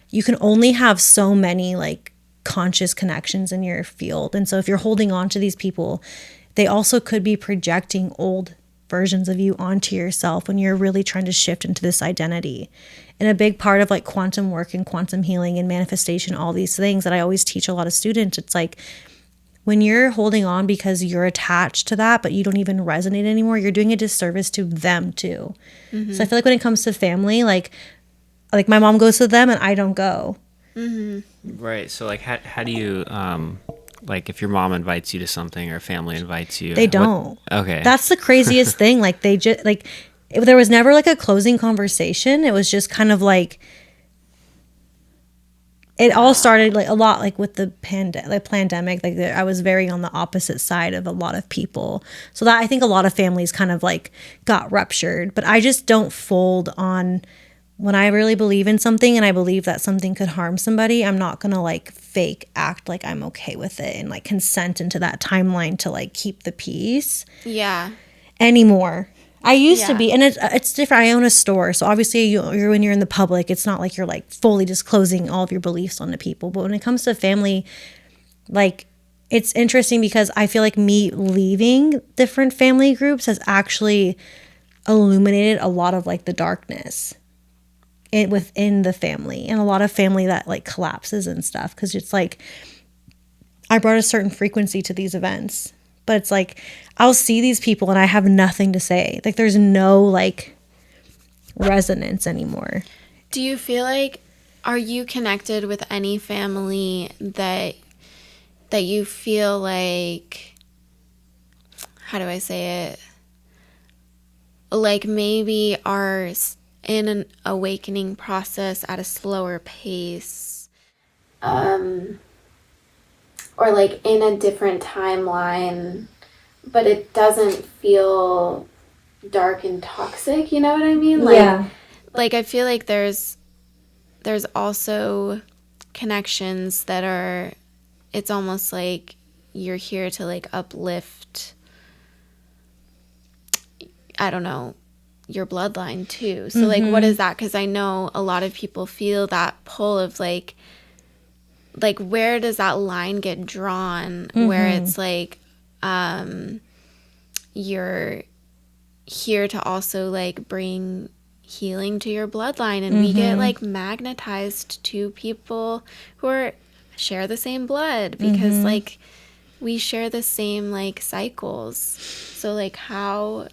You can only have so many like conscious connections in your field. And so if you're holding on to these people, they also could be projecting old versions of you onto yourself when you're really trying to shift into this identity. And a big part of like quantum work and quantum healing and manifestation, all these things that I always teach a lot of students, it's like when you're holding on because you're attached to that, but you don't even resonate anymore, you're doing a disservice to them too. So I feel like when it comes to family, like my mom goes to them and I don't go. Right. So like how do you like if your mom invites you to something or family invites you, they don't. Okay. That's the craziest thing. Like they just like there was never like a closing conversation. It was just kind of like it all started like a lot like with the pandemic. Like I was very on the opposite side of a lot of people. So that I think a lot of families kind of like got ruptured. But I just don't fold on when I really believe in something and I believe that something could harm somebody. I'm not going to like fake act like I'm okay with it and like consent into that timeline to like keep the peace. Yeah. Anymore. I used to be, and it's different. I own a store, so obviously you're when you're in the public, it's not like you're like fully disclosing all of your beliefs onto people. But when it comes to family, like it's interesting because I feel like me leaving different family groups has actually illuminated a lot of like the darkness within the family, and a lot of family that like collapses and stuff because it's like I brought a certain frequency to these events. But it's like, I'll see these people and I have nothing to say. Like, there's no, like, resonance anymore. Do you feel like, are you connected with any family that you feel like, how do I say it? Like, maybe are in an awakening process at a slower pace? Or like in a different timeline, but it doesn't feel dark and toxic, you know what I mean? Like, like I feel like there's also connections that are, it's almost like you're here to like uplift, I don't know, your bloodline too. So like, what is that? Because I know a lot of people feel that pull of like where does that line get drawn where it's like you're here to also like bring healing to your bloodline, and we get like magnetized to people who share the same blood because like we share the same like cycles. So like how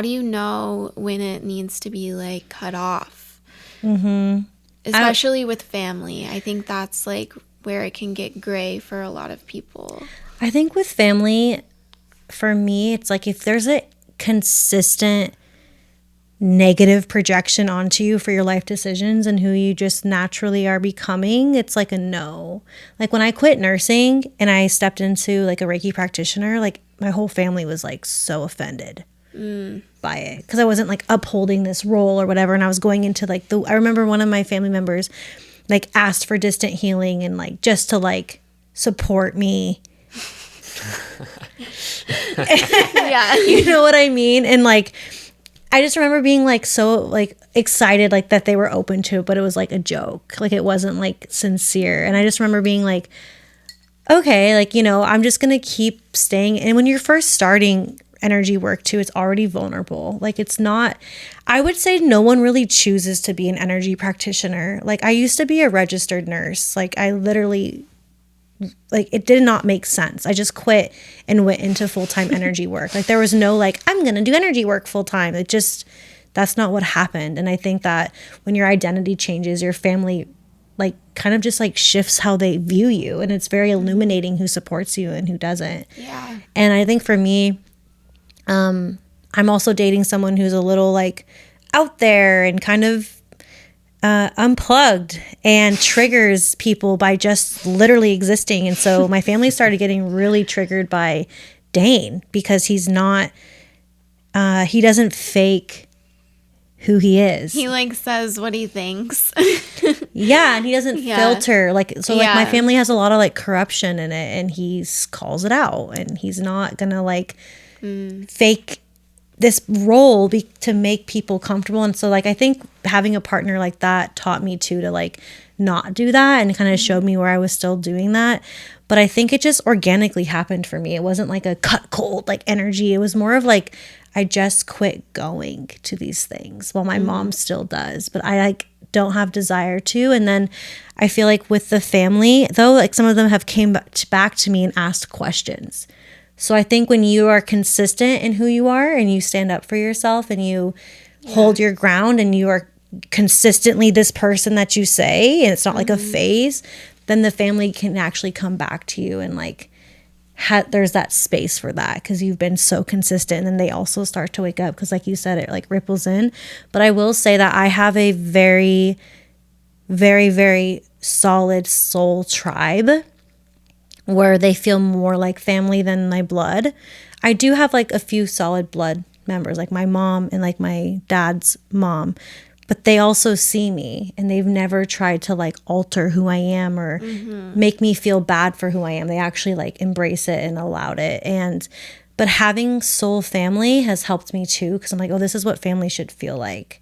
do you know when it needs to be like cut off? Especially with family. I think that's like where it can get gray for a lot of people. I think with family, for me, it's like if there's a consistent negative projection onto you for your life decisions and who you just naturally are becoming, it's like a no. Like when I quit nursing and I stepped into like a Reiki practitioner, like my whole family was like so offended by it because I wasn't like upholding this role or whatever. And I was going into like I remember one of my family members like asked for distant healing and like just to like support me. Yeah. You know what I mean? And like I just remember being like so like excited like that they were open to it, but it was like a joke. Like it wasn't like sincere. And I just remember being like, okay, like, you know, I'm just going to keep staying. And when you're first starting energy work too, it's already vulnerable. Like it's not, I would say no one really chooses to be an energy practitioner. Like I used to be a registered nurse. Like I literally, like it did not make sense. I just quit and went into full-time energy work. Like there was no like, I'm going to do energy work full-time. It just, that's not what happened. And I think that when your identity changes, your family like kind of just like shifts how they view you. And it's very illuminating who supports you and who doesn't. Yeah. And I think for me, I'm also dating someone who's a little like out there and kind of unplugged and triggers people by just literally existing. And so my family started getting really triggered by Dane because he's not, he doesn't fake who he is. He like says what he thinks. Yeah, and he doesn't filter like so. Like my Yeah. family has a lot of like corruption in it, and he calls it out, and he's not gonna like fake this role to make people comfortable. And so like I think having a partner like that taught me too to like not do that, and kind of showed me where I was still doing that. But I think it just organically happened for me. It wasn't like a cut cold like energy. It was more of like I just quit going to these things while my mom still does, but I like don't have desire to. And then I feel like with the family though, like some of them have came back to me and asked questions. So I think when you are consistent in who you are and you stand up for yourself and you hold your ground and you are consistently this person that you say, and it's not like a phase, then the family can actually come back to you and like there's that space for that because you've been so consistent. And then they also start to wake up because like you said, it like ripples in. But I will say that I have a very, very, very solid soul tribe where they feel more like family than my blood. I do have like a few solid blood members, like my mom and like my dad's mom, but they also see me and they've never tried to like alter who I am or make me feel bad for who I am. They actually like embrace it and allowed it. But having soul family has helped me too, because I'm like, oh, this is what family should feel like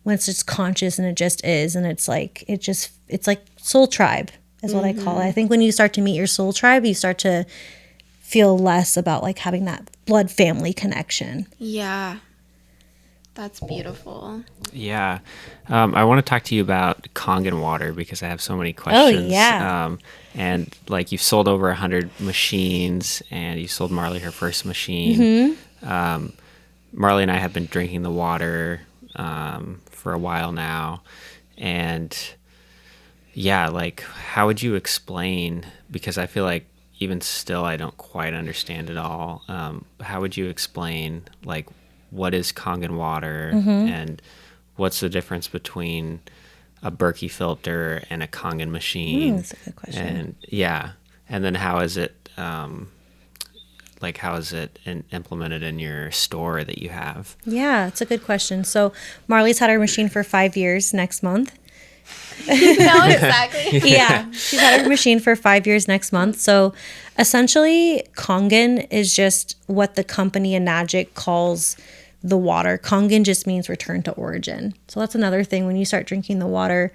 when it's just conscious and it just is. And it's like, it's like soul tribe is what I call it. I think when you start to meet your soul tribe, you start to feel less about like having that blood family connection. Yeah. That's beautiful. Yeah. I want to talk to you about Kangen water because I have so many questions. Oh, yeah. And like you've sold over 100 machines and you sold Marley her first machine. Marley and I have been drinking the water for a while now. And yeah, like how would you explain, because I feel like even still I don't quite understand it all. How would you explain like what is Kangen water and what's the difference between a Berkey filter and a Kangen machine? That's a good question. And yeah, and then how is it implemented in your store that you have? Yeah, it's a good question. So Marley's had her machine for 5 years next month. No, exactly. Yeah, she's had her machine for 5 years next month. So essentially, Kangen is just what the company Enagic calls the water. Kangen just means return to origin. So that's another thing. When you start drinking the water,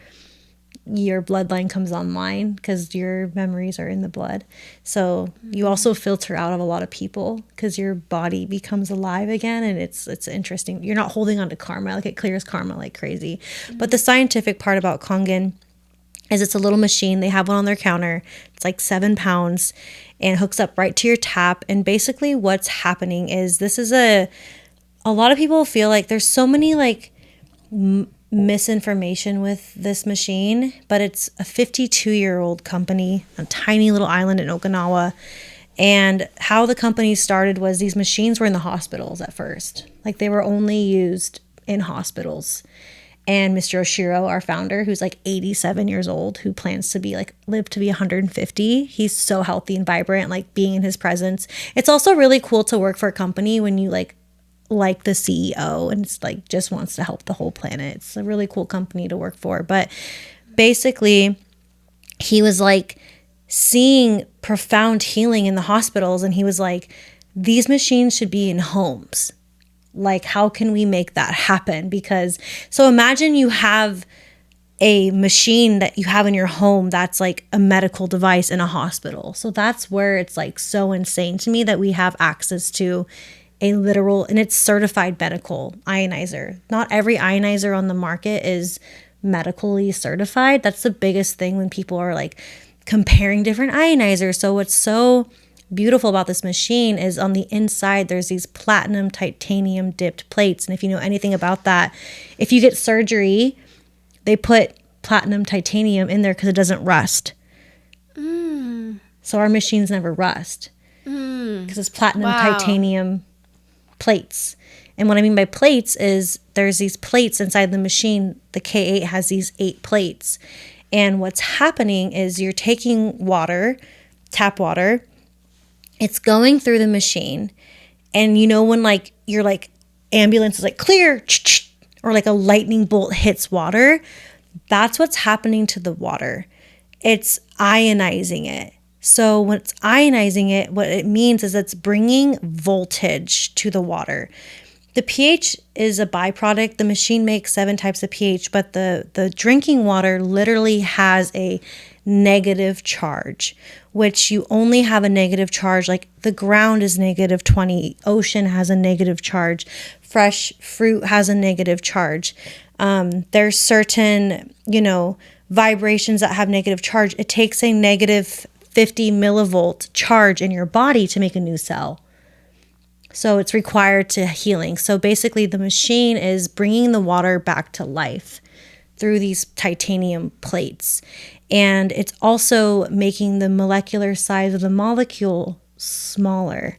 your bloodline comes online because your memories are in the blood. So you also filter out of a lot of people because your body becomes alive again. And it's interesting. You're not holding on to karma. Like it clears karma like crazy. But the scientific part about Kangen is it's a little machine. They have one on their counter. It's like 7 pounds and hooks up right to your tap. And basically what's happening is this is a lot of people feel like there's so many like misinformation with this machine, but it's a 52-year-old company, a tiny little island in Okinawa. And how the company started was these machines were in the hospitals at first. Like they were only used in hospitals. And Mr. Oshiro, our founder, who's like 87 years old, who plans to be like live to be 150. He's so healthy and vibrant, like being in his presence. It's also really cool to work for a company when you like the CEO and it's like just wants to help the whole planet. It's a really cool company to work for. But basically, he was like seeing profound healing in the hospitals, and he was like, these machines should be in homes. Like, how can we make that happen? Because so imagine you have a machine that you have in your home that's like a medical device in a hospital. So that's where it's like so insane to me that we have access to a literal, and it's certified medical ionizer. Not every ionizer on the market is medically certified. That's the biggest thing when people are like comparing different ionizers. So what's so beautiful about this machine is on the inside there's these platinum titanium dipped plates. And if you know anything about that, if you get surgery, they put platinum titanium in there because it doesn't rust. So our machines never rust because it's platinum titanium plates. And what I mean by plates is there's these plates inside the machine. The K8 has these 8 plates. And what's happening is you're taking water, tap water, it's going through the machine. And you know when like your like ambulance is like clear, or like a lightning bolt hits water, that's what's happening to the water. It's ionizing it. So when it's ionizing it, what it means is it's bringing voltage to the water. The pH is a byproduct. The machine makes 7 types of pH, but the drinking water literally has a negative charge, which you only have a negative charge. Like the ground is negative 20. Ocean has a negative charge. Fresh fruit has a negative charge. There's certain, vibrations that have negative charge. It takes a negative 50 millivolt charge in your body to make a new cell. So it's required to healing. So basically the machine is bringing the water back to life through these titanium plates. And it's also making the molecular size of the molecule smaller.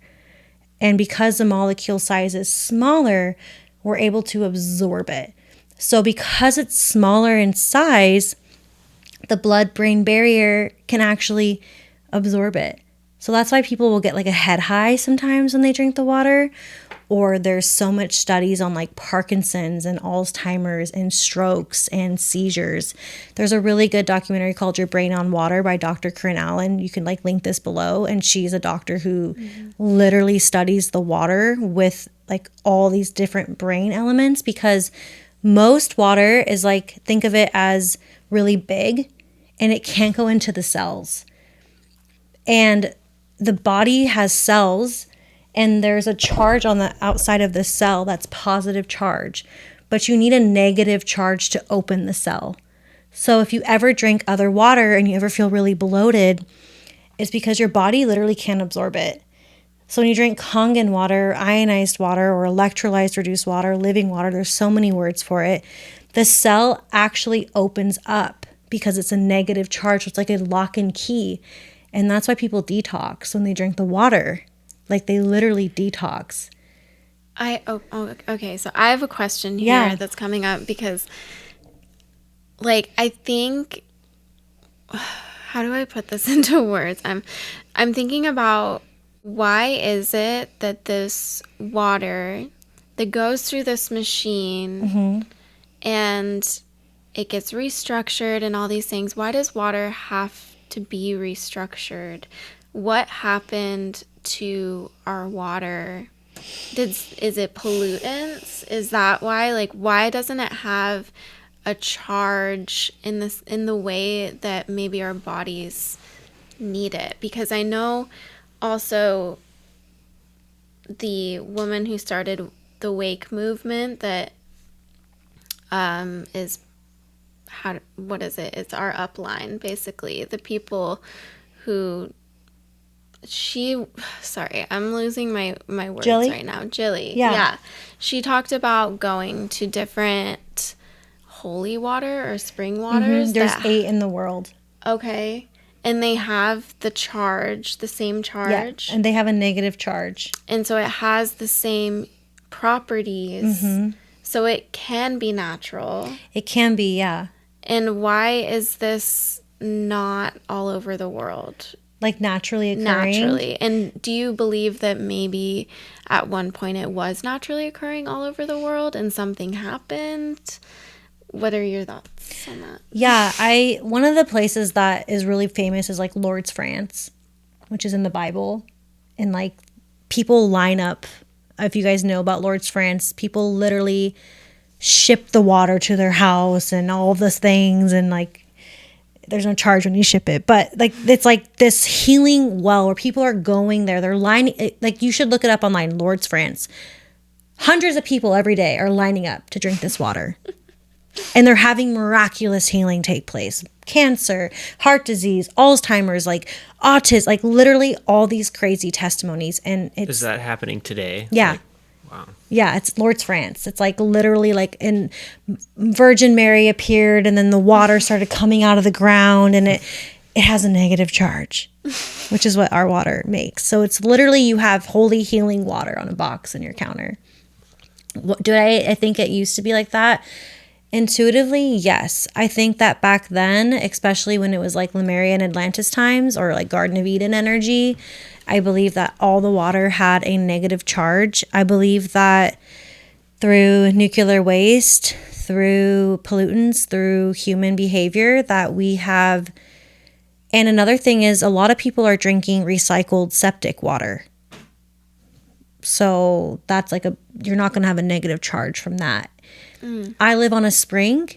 And because the molecule size is smaller, we're able to absorb it. So because it's smaller in size, the blood-brain barrier can actually absorb it. So that's why people will get like a head high sometimes when they drink the water. Or there's so much studies on like Parkinson's and Alzheimer's and strokes and seizures. There's a really good documentary called Your Brain on Water by Dr. Corinne Allen. You can like link this below. And she's a doctor who literally studies the water with like all these different brain elements, because most water is like, think of it as really big and it can't go into the cells. And the body has cells, and there's a charge on the outside of the cell that's positive charge, but you need a negative charge to open the cell. So if you ever drink other water and you ever feel really bloated, it's because your body literally can't absorb it. So when you drink Kangen water, ionized water, or electrolyzed reduced water, living water, there's so many words for it, the cell actually opens up because it's a negative charge. So it's like a lock and key. And that's why people detox when they drink the water. Like they literally detox. Okay. So I have a question here that's coming up because, like, I think, how do I put this into words? I'm thinking about, why is it that this water that goes through this machine and it gets restructured and all these things, why does water have to be restructured? What happened to our water? Is it pollutants? Is that why? Like, why doesn't it have a charge in the way that maybe our bodies need it? Because I know also the woman who started the Wake movement that is, what is it? It's our upline, basically. The people who sorry, I'm losing my words Jilly? right now. Jilly. Yeah. She talked about going to different holy water or spring waters. There's 8 in the world. Okay. And they have the same Yeah, charge. and they have a negative charge. And so it has the same properties. So it can be natural. It can be, yeah. And why is this not all over the world? Like naturally occurring? Naturally. And do you believe that maybe at one point it was naturally occurring all over the world and something happened? What are your thoughts on that? Yeah, one of the places that is really famous is like Lourdes, France, which is in the Bible. And like people line up. If you guys know about Lourdes, France, people literally ship the water to their house and all those things, and like there's no charge when you ship it, but like it's like this healing well where people are going there. They're lining, like you should look it up online, Lourdes, France. Hundreds of people every day are lining up to drink this water. And they're having miraculous healing take place. Cancer, heart disease, Alzheimer's, like autism, like literally all these crazy testimonies. And it's... Is that happening today? Yeah. Like, wow. Yeah, it's Lourdes, France. It's like literally like in Virgin Mary appeared and then the water started coming out of the ground and it has a negative charge, which is what our water makes. So it's literally you have holy healing water on a box in your counter. I think it used to be like that? Intuitively, yes. I think that back then, especially when it was like Lemuria and Atlantis times or like Garden of Eden energy, I believe that all the water had a negative charge. I believe that through nuclear waste, through pollutants, through human behavior that we have. And another thing is a lot of people are drinking recycled septic water. So that's like you're not going to have a negative charge from that. I live on a spring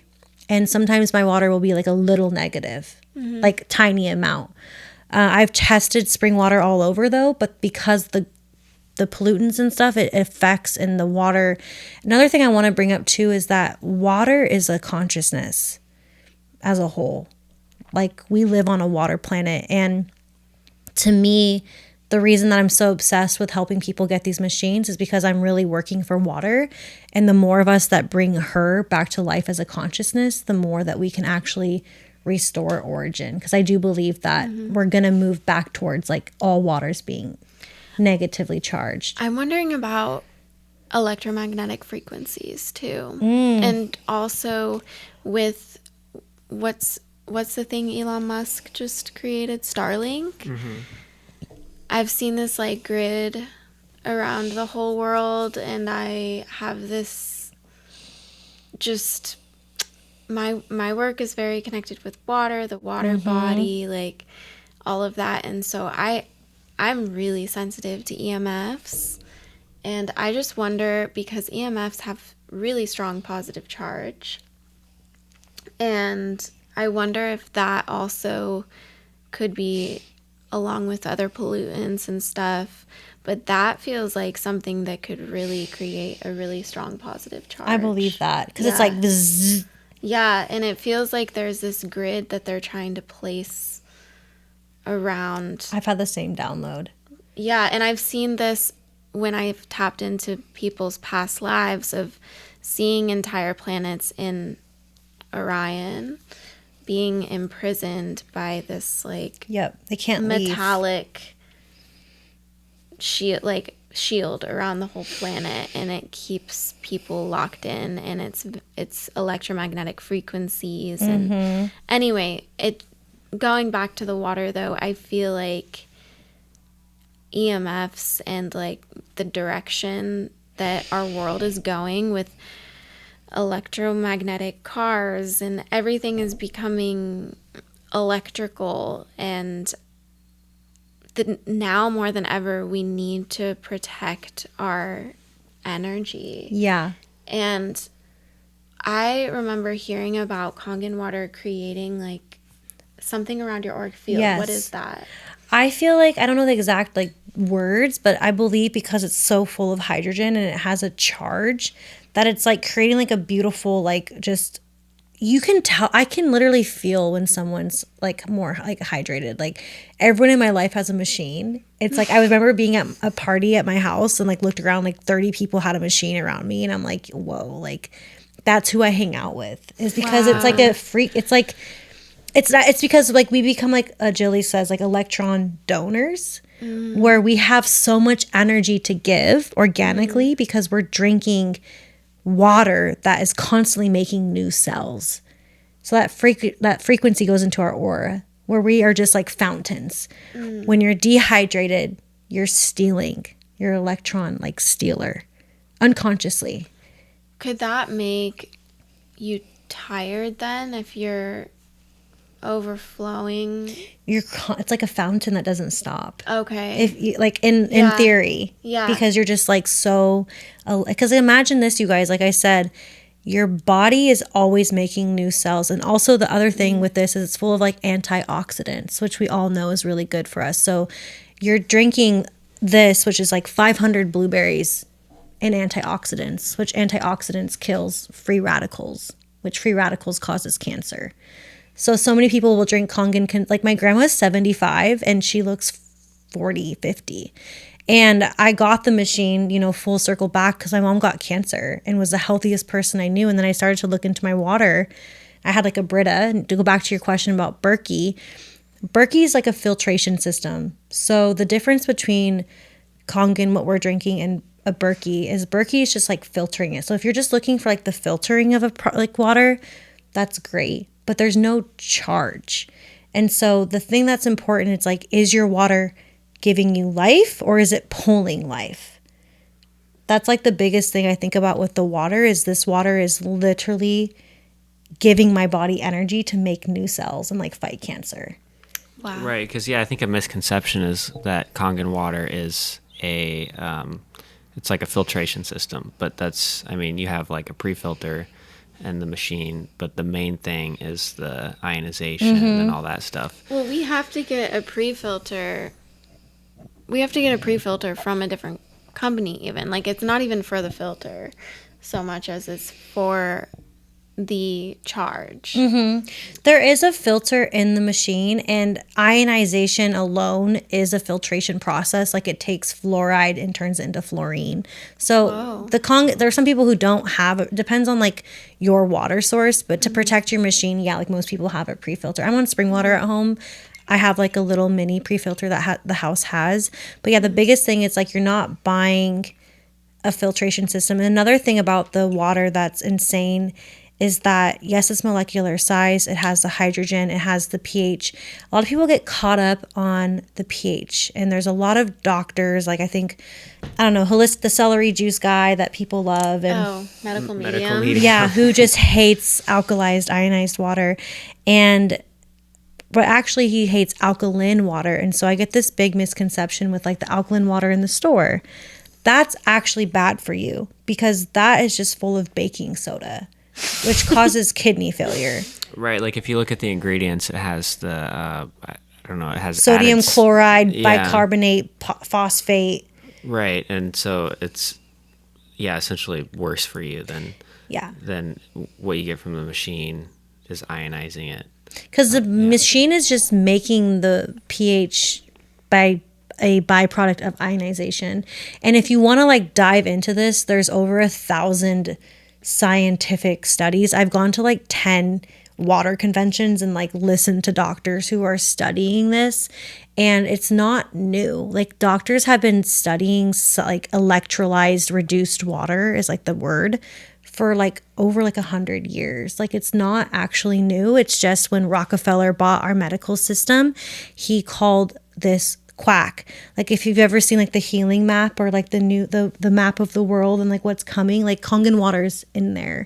and sometimes my water will be like a little negative, like tiny amount. I've tested spring water all over though, but because the pollutants and stuff, it affects in the water. Another thing I want to bring up too is that water is a consciousness as a whole. Like we live on a water planet. And to me, the reason that I'm so obsessed with helping people get these machines is because I'm really working for water. And the more of us that bring her back to life as a consciousness, the more that we can actually restore origin. Because I do believe that we're going to move back towards like all waters being negatively charged. I'm wondering about electromagnetic frequencies too. And also with what's the thing Elon Musk just created, Starlink? I've seen this like grid around the whole world, and I have this just my work is very connected with water, the water body, like all of that. And so I'm really sensitive to EMFs, and I just wonder, because EMFs have really strong positive charge, and I wonder if that also could be along with other pollutants and stuff, but that feels like something that could really create a really strong positive charge. I believe that because it's like bzzz. Yeah, and it feels like there's this grid that they're trying to place around. I've had the same download. Yeah, and I've seen this when I've tapped into people's past lives of seeing entire planets in Orion being imprisoned by this like they can't metallic shield around the whole planet, and it keeps people locked in, and it's electromagnetic frequencies. And anyway, going back to the water though, I feel like EMFs and like the direction that our world is going with electromagnetic cars and everything is becoming electrical, and now more than ever we need to protect our energy. And I remember hearing about Kangen water creating like something around your auric field. What is that? I feel like, I don't know the exact like words, but I believe because it's so full of hydrogen and it has a charge, that it's like creating like a beautiful, like just you can tell, I can literally feel when someone's like more like hydrated. Like everyone in my life has a machine. It's like I remember being at a party at my house and like looked around, like 30 people had a machine around me, and I'm like, whoa, like that's who I hang out with. Is because it's like a freak. It's like it's not. It's because like we become, like Jilly says, like electron donors, where we have so much energy to give organically because we're drinking water that is constantly making new cells. So that frequency goes into our aura, where we are just like fountains. When you're dehydrated, you're stealing. You're electron like stealer, unconsciously. Could that make you tired then if you're overflowing? It's like a fountain that doesn't stop. Okay. If you like in theory, because you're just like so. Because imagine this, you guys. Like I said, your body is always making new cells, and also the other thing with this is it's full of like antioxidants, which we all know is really good for us. So you're drinking this, which is like 500 blueberries and antioxidants, which antioxidants kills free radicals, which free radicals causes cancer. So many people will drink Kangen. Like my grandma's 75 and she looks 40, 50. And I got the machine, full circle back because my mom got cancer and was the healthiest person I knew. And then I started to look into my water. I had like a Brita. And to go back to your question about Berkey is like a filtration system. So the difference between Kangen, what we're drinking, and a Berkey is just like filtering it. So if you're just looking for like the filtering of like water, that's great. But there's no charge. And so the thing that's important, it's like, is your water giving you life or is it pulling life? That's like the biggest thing I think about with the water is this water is literally giving my body energy to make new cells and like fight cancer. Wow. Right, because I think a misconception is that Kangen water is it's like a filtration system, but you have like a pre-filter and the machine, but the main thing is the ionization and all that stuff. Well, we have to get a pre-filter. We have to get a pre-filter from a different company even. Like, it's not even for the filter so much as it's for the charge. There is a filter in the machine, and ionization alone is a filtration process. Like, it takes fluoride and turns it into fluorine. So there are some people who don't have it. Depends on like your water source, but to protect your machine, like most people have a pre-filter. I'm on spring water at home. I have like a little mini pre-filter that the house has. But the biggest thing is like you're not buying a filtration system. And another thing about the water that's insane is that, yes, it's molecular size. It has the hydrogen. It has the pH. A lot of people get caught up on the pH. And there's a lot of doctors, like the celery juice guy that people love. And medical medium. Yeah, who just hates alkalized, ionized water. But actually he hates alkaline water. And so I get this big misconception with like the alkaline water in the store. That's actually bad for you because that is just full of baking soda, which causes kidney failure. Right. Like if you look at the ingredients, it has it has sodium chloride, bicarbonate, phosphate. Right. And so it's, essentially worse for you than what you get from the machine is ionizing it. Because the machine is just making the pH by a byproduct of ionization. And if you want to like dive into this, there's over 1,000 scientific studies. I've gone to like 10 water conventions and like listened to doctors who are studying this. And it's not new. Like doctors have been studying like electrolyzed reduced water is like the word for like over like 100 years. Like it's not actually new. It's just when Rockefeller bought our medical system, he called this quack. Like if you've ever seen like the healing map or like the map of the world and like what's coming, like Kangen water's in there.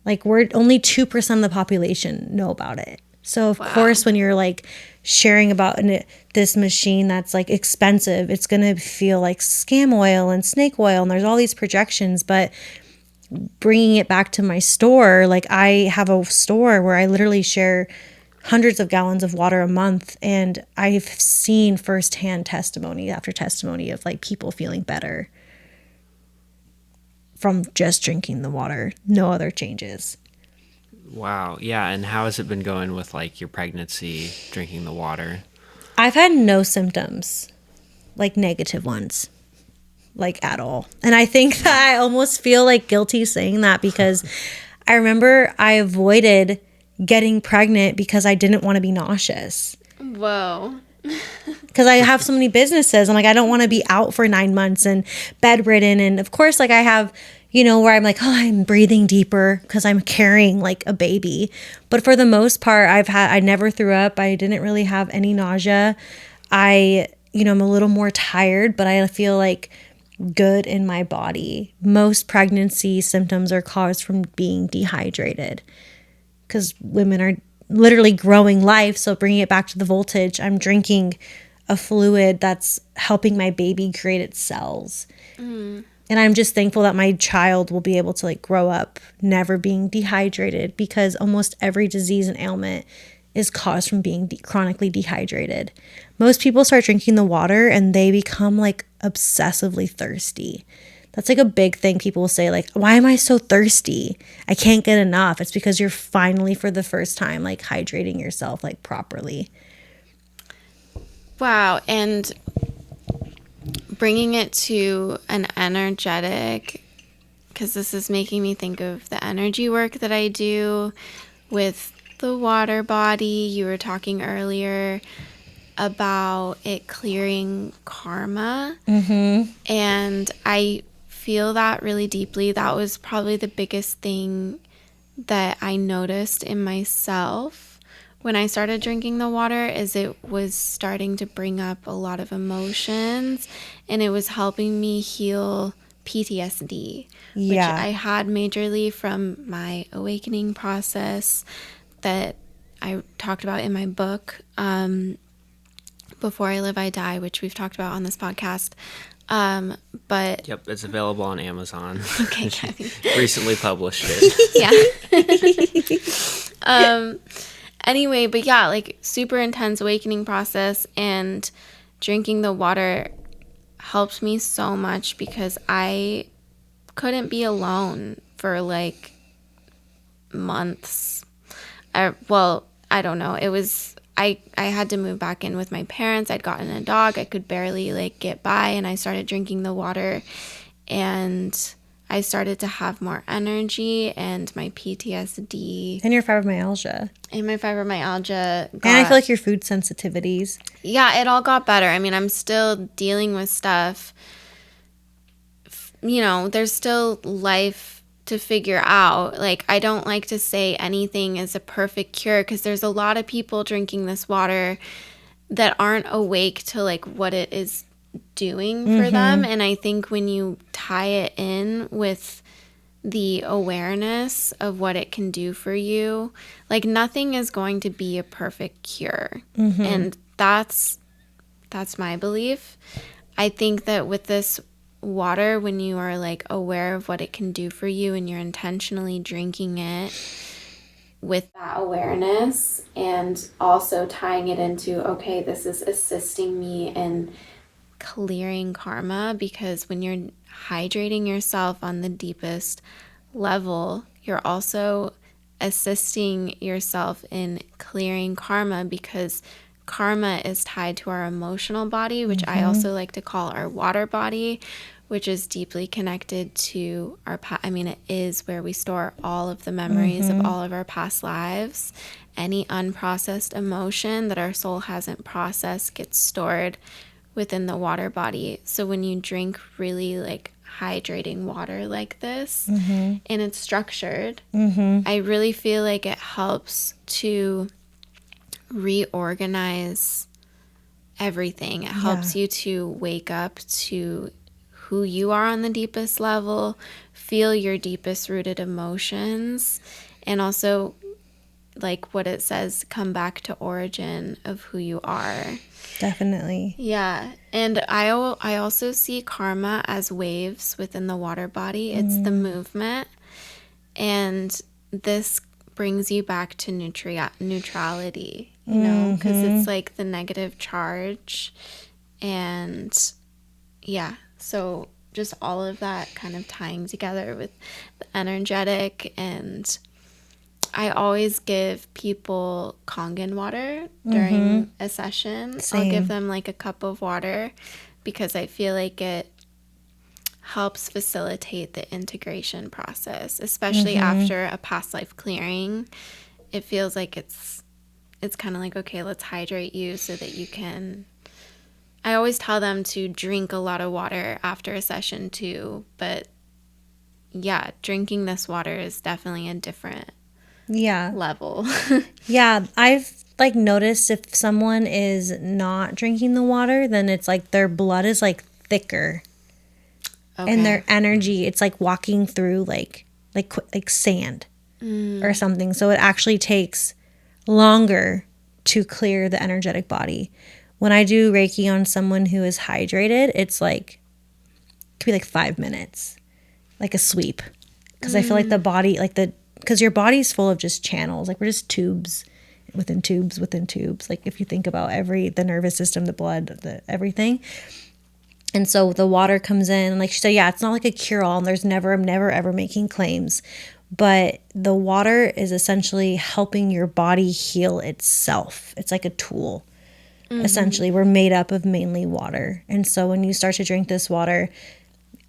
Like we're only 2% of the population know about it. So of course when you're like sharing about this machine that's like expensive, it's going to feel like scam oil and snake oil and there's all these projections. But bringing it back to my store, like I have a store where I literally share hundreds of gallons of water a month, and I've seen firsthand testimony after testimony of like people feeling better from just drinking the water. No other changes. Wow. Yeah. And how has it been going with like your pregnancy, drinking the water? I've had no symptoms, like negative ones, like at all. And I think that I almost feel like guilty saying that because I remember I avoided getting pregnant because I didn't want to be nauseous. Whoa. Because I have so many businesses. I'm like, I don't want to be out for 9 months and bedridden. And of course, like I have, where I'm like, oh, I'm breathing deeper because I'm carrying like a baby. But for the most part, I never threw up. I didn't really have any nausea. I'm a little more tired, but I feel like good in my body. Most pregnancy symptoms are caused from being dehydrated because women are literally growing life. So bringing it back to the voltage, I'm drinking a fluid that's helping my baby create its cells. And I'm just thankful that my child will be able to like grow up never being dehydrated, because almost every disease and ailment is caused from being chronically dehydrated. Most people start drinking the water and they become like obsessively thirsty. That's like a big thing people will say, like, why am I so thirsty? I can't get enough. It's because you're finally, for the first time, like hydrating yourself like properly. Wow. And bringing it to an energetic, because this is making me think of the energy work that I do with the water body. You were talking earlier about it clearing karma. And I feel that really deeply. That was probably the biggest thing that I noticed in myself when I started drinking the water, is it was starting to bring up a lot of emotions, and it was helping me heal PTSD, which I had majorly from my awakening process that I talked about in my book, Before I Live, I Die, which we've talked about on this podcast. But Yep, it's available on Amazon. okay, Kathy. Recently published it. Yeah. Anyway, but yeah, like super intense awakening process, and drinking the water helped me so much because I couldn't be alone for like months. I don't know. It was, I had to move back in with my parents. I'd gotten a dog. I could barely like get by, and I started drinking the water, and I started to have more energy, and my PTSD And your fibromyalgia. and my fibromyalgia got, And I feel like your food sensitivities. yeah, it all got better. I mean, I'm still dealing with stuff. There's still life to figure out. Like, I don't like to say anything is a perfect cure, because there's a lot of people drinking this water that aren't awake to like what it is doing for them. And I think when you tie it in with the awareness of what it can do for you, like nothing is going to be a perfect cure. And that's my belief. I think that with this water, when you are like aware of what it can do for you and you're intentionally drinking it with that awareness, and also tying it into, okay, this is assisting me in clearing karma, because when you're hydrating yourself on the deepest level, you're also assisting yourself in clearing karma, because karma is tied to our emotional body, which I also like to call our water body, which is deeply connected to our it is where we store all of the memories of all of our past lives. Any unprocessed emotion that our soul hasn't processed gets stored within the water body. So when you drink really like hydrating water like this, and it's structured, I really feel like it helps to reorganize everything. It helps you to wake up to who you are on the deepest level, feel your deepest rooted emotions, and also, like what it says, come back to origin of who you are. Definitely. Yeah. And I also see karma as waves within the water body. It's the movement. And this brings you back to neutrality, because it's like the negative charge. And yeah, so just all of that kind of tying together with the energetic. And I always give people Kangen water during a session. Same. I'll give them like a cup of water because I feel like it helps facilitate the integration process, especially after a past life clearing. It feels like it's kind of like, okay, let's hydrate you so that you can. I always tell them to drink a lot of water after a session too, but yeah, drinking this water is definitely a different level. Yeah, I've like noticed if someone is not drinking the water, then it's like their blood is like thicker. Okay. And their energy, it's like walking through like sand or something. So it actually takes longer to clear the energetic body. When I do Reiki on someone who is hydrated, it's like it could be like 5 minutes, like a sweep, because I feel like the body, like because your body's full of just channels, like we're just tubes within tubes within tubes. Like if you think about the nervous system, the blood, the everything. And so the water comes in, and like she said, yeah, it's not like a cure-all, and I'm never ever making claims, but the water is essentially helping your body heal itself. It's like a tool. Essentially, we're made up of mainly water. And so when you start to drink this water,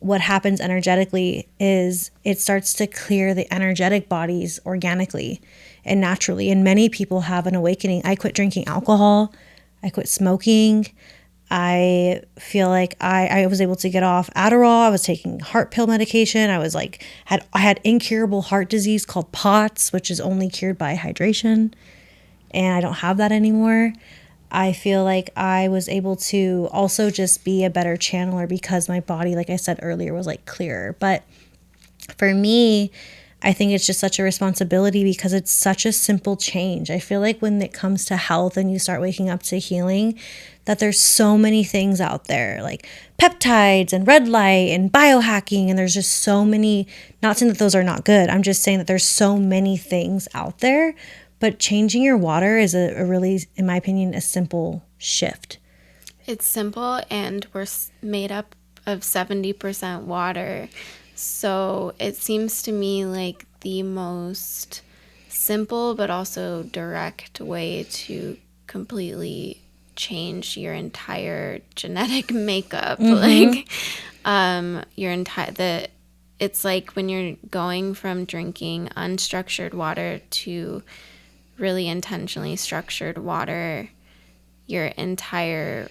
what happens energetically is it starts to clear the energetic bodies organically and naturally. And many people have an awakening. I quit drinking alcohol. I quit smoking. I feel like I was able to get off Adderall. I was taking heart pill medication. I was like, I had incurable heart disease called POTS, which is only cured by hydration. And I don't have that anymore. I feel like I was able to also just be a better channeler because my body, like I said earlier, was like clearer. But for me, I think it's just such a responsibility because it's such a simple change. I feel like when it comes to health and you start waking up to healing, that there's so many things out there like peptides and red light and biohacking. And there's just so many, not saying that those are not good. I'm just saying that there's so many things out there. But changing your water is a really, in my opinion, a simple shift. It's simple, and we're made up of 70% water. So it seems to me like the most simple but also direct way to completely change your entire genetic makeup. Like your entire it's like when you're going from drinking unstructured water to really intentionally structured water, your entire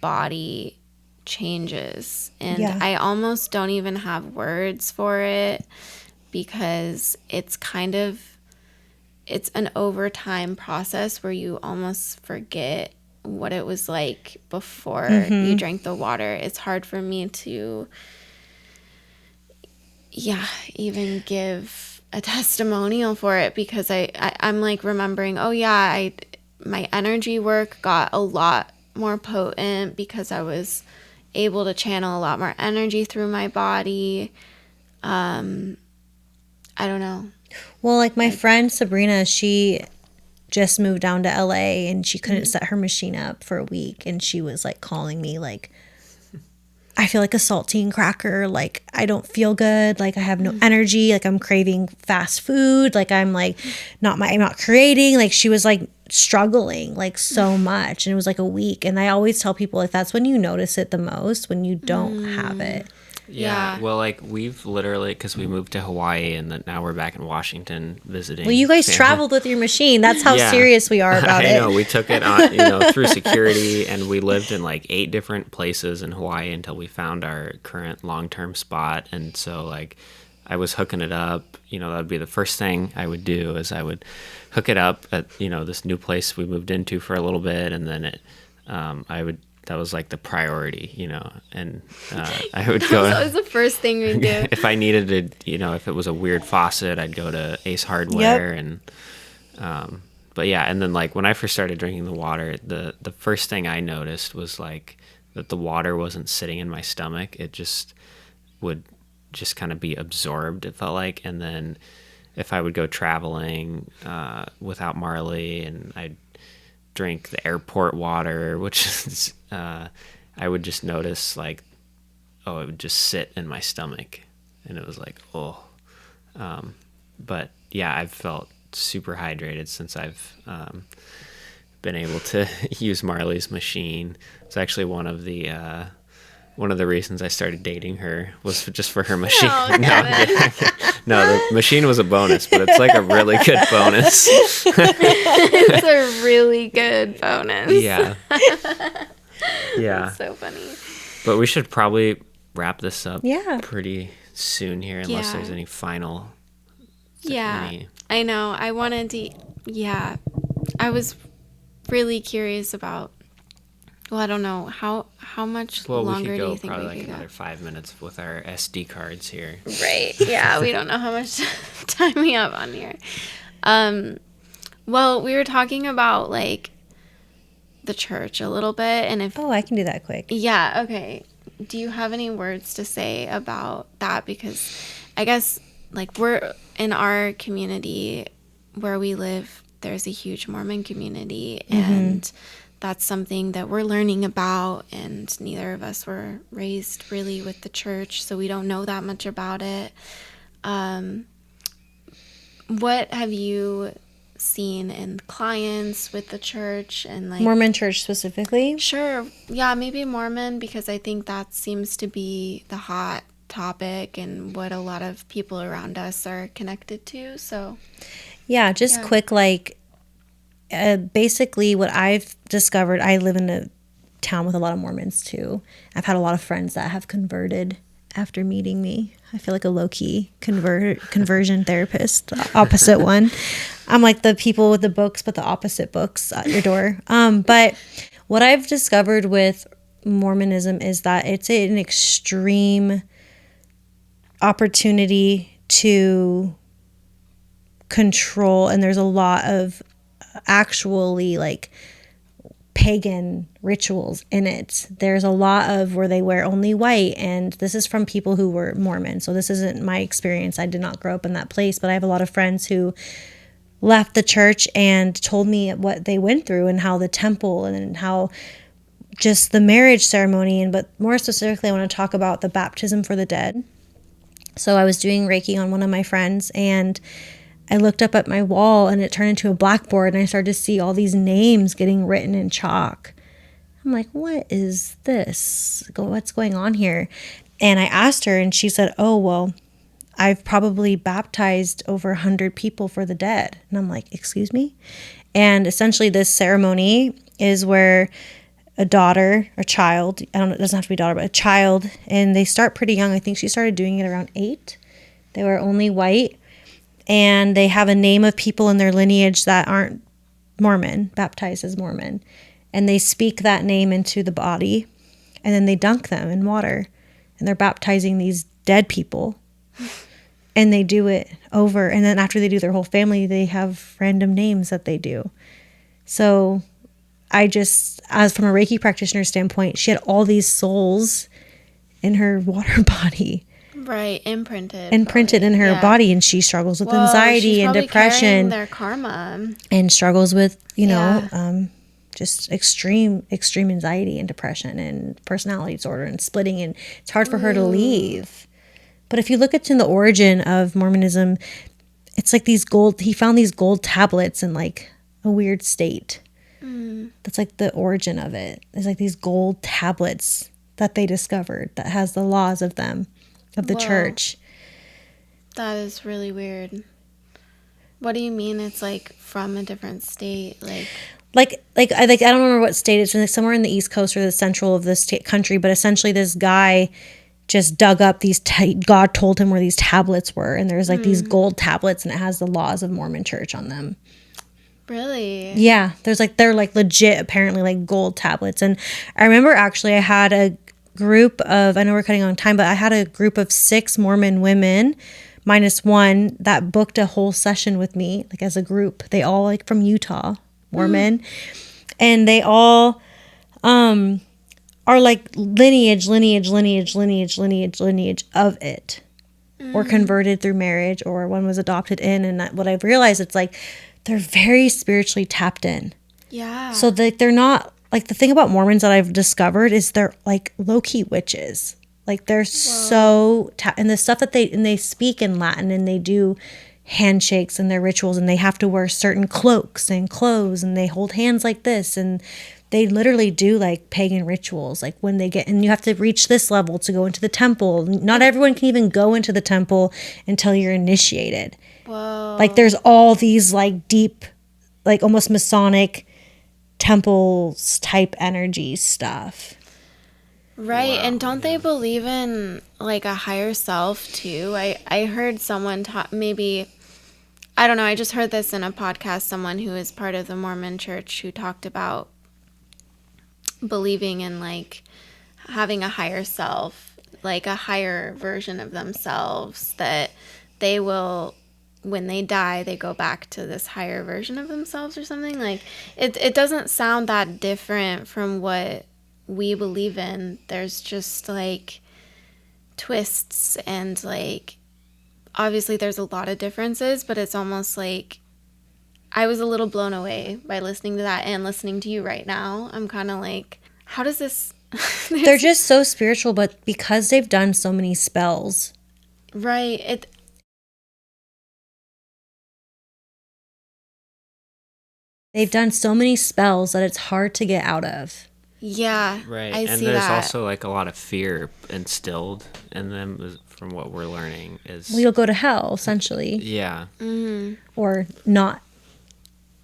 body changes. And I almost don't even have words for it because it's an overtime process where you almost forget what it was like before you drank the water. It's hard for me to even give a testimonial for it because I'm like remembering, my energy work got a lot more potent because I was able to channel a lot more energy through my body. I don't know. Well, like my friend Sabrina, she just moved down to LA and she couldn't set her machine up for a week, and she was like calling me like, I feel like a saltine cracker. Like, I don't feel good. Like, I have no energy. Like, I'm craving fast food. Like, I'm like, I'm not creating. Like, she was like struggling like so much. And it was like a week. And I always tell people like, that's when you notice it the most, when you don't have it. Yeah. Well, like we've literally, because we moved to Hawaii and then now we're back in Washington visiting. Well, you guys traveled with your machine. That's how serious we are about it. I know. We took it on, through security, and we lived in like 8 different places in Hawaii until we found our current long-term spot. And so like I was hooking it up, that would be the first thing I would do is I would hook it up at, this new place we moved into for a little bit. And then that was like the priority, and I would go. That was the first thing we do. If I needed to, if it was a weird faucet, I'd go to Ace Hardware. And, but yeah. And then like when I first started drinking the water, the first thing I noticed was like that the water wasn't sitting in my stomach. It just would just kind of be absorbed, it felt like. And then if I would go traveling without Marley and I'd drink the airport water, which is I would just notice like, it would just sit in my stomach, and it was like, but yeah, I've felt super hydrated since I've been able to use Marley's machine. It's actually one of the reasons I started dating her was just for her machine. Oh, No, the machine was a bonus, but it's like a really good bonus. It's a really good bonus. Yeah. Yeah. That's so funny. But we should probably wrap this up Yeah. pretty soon here, unless there's any final. I know. I wanted to. Yeah, I was really curious about. Well, I don't know how much longer do you think probably we could go? another 5 minutes with our SD cards here. Right. Yeah, we don't know how much time we have on here. Well, we were talking about like the church a little bit, and if I can do that quick. Yeah, okay. Do you have any words to say about that? Because I guess like we're in our community where we live, there's a huge Mormon community, and that's something that we're learning about, and neither of us were raised really with the church, so we don't know that much about it. What have you seen in clients with the church and like Mormon church specifically? Sure. Yeah, maybe Mormon, because I think that seems to be the hot topic and what a lot of people around us are connected to. So Yeah, just quick, like basically what I've discovered, I live in a town with a lot of Mormons too. I've had a lot of friends that have converted after meeting me. I feel like a low-key conversion therapist, the opposite one. I'm like the people with the books, but the opposite books at your door. But what I've discovered with Mormonism is that it's an extreme opportunity to control, and there's a lot of actually like pagan rituals in it. There's a lot of where they wear only white, and this is from people who were Mormon, so this isn't my experience. I did not grow up in that place, but I have a lot of friends who left the church and told me what they went through and how the temple and how just the marriage ceremony, and but more specifically I want to talk about the baptism for the dead. So I was doing Reiki on one of my friends, and I looked up at my wall and it turned into a blackboard, and I started to see all these names getting written in chalk. I'm like, what is this? What's going on here? And I asked her, and she said, oh, well, I've probably baptized over 100 people for the dead. And I'm like, excuse me? And essentially this ceremony is where a daughter, a child, I don't know, it doesn't have to be a daughter, but a child, and they start pretty young. I think she started doing it around 8. They were only white. And they have a name of people in their lineage that aren't Mormon, baptized as Mormon. And they speak that name into the body, and then they dunk them in water. And they're baptizing these dead people. And they do it over. And then after they do their whole family, they have random names that they do. So I just, as from a Reiki practitioner standpoint, she had all these souls in her water body. Right, imprinted in her body, and she struggles with anxiety and depression, their karma, and struggles with just extreme anxiety and depression and personality disorder and splitting, and it's hard for her to leave. But if you look into the origin of Mormonism, it's like he found these gold tablets in like a weird state. That's like the origin of it. It's like these gold tablets that they discovered that has the laws of them. Of the church. That is really weird. What do you mean it's like from a different state? Like I don't remember what state it's in, like somewhere in the East Coast or the central of the state country, but essentially this guy just dug up these God told him where these tablets were, and there's like these gold tablets, and it has the laws of Mormon church on them. Really? Yeah, they're like legit apparently like gold tablets. And I remember actually I had a group of, I know we're cutting on time, but I had a group of 6 Mormon women minus one that booked a whole session with me, like as a group. They all like from Utah, Mormon, and they all are like lineage of it, or converted through marriage, or one was adopted in. And what I've realized, it's like they're very spiritually tapped in. Yeah. So they're not. Like the thing about Mormons that I've discovered is they're like low-key witches. Like they're so and the stuff that they speak in Latin, and they do handshakes and their rituals, and they have to wear certain cloaks and clothes, and they hold hands like this, and they literally do like pagan rituals, like when they get, and you have to reach this level to go into the temple. Not everyone can even go into the temple until you're initiated. Whoa. Like there's all these like deep, like almost Masonic temples type energy stuff. Right. Wow, And don't they believe in like a higher self too? I heard someone talk, maybe, I don't know, I just heard this in a podcast, someone who is part of the Mormon church who talked about believing in like having a higher self, like a higher version of themselves, that they will, when they die, they go back to this higher version of themselves or something. Like it doesn't sound that different from what we believe in. There's just like twists, and like obviously there's a lot of differences, but it's almost like I was a little blown away by listening to that, and listening to you right now. I'm kind of like, how does this They're just so spiritual, but because they've done so many spells. right, They've done so many spells that it's hard to get out of. yeah, Right. I And see there's that. also like a lot of fear instilled in them from what we're learning is Well, you'll go to hell, essentially, yeah. or not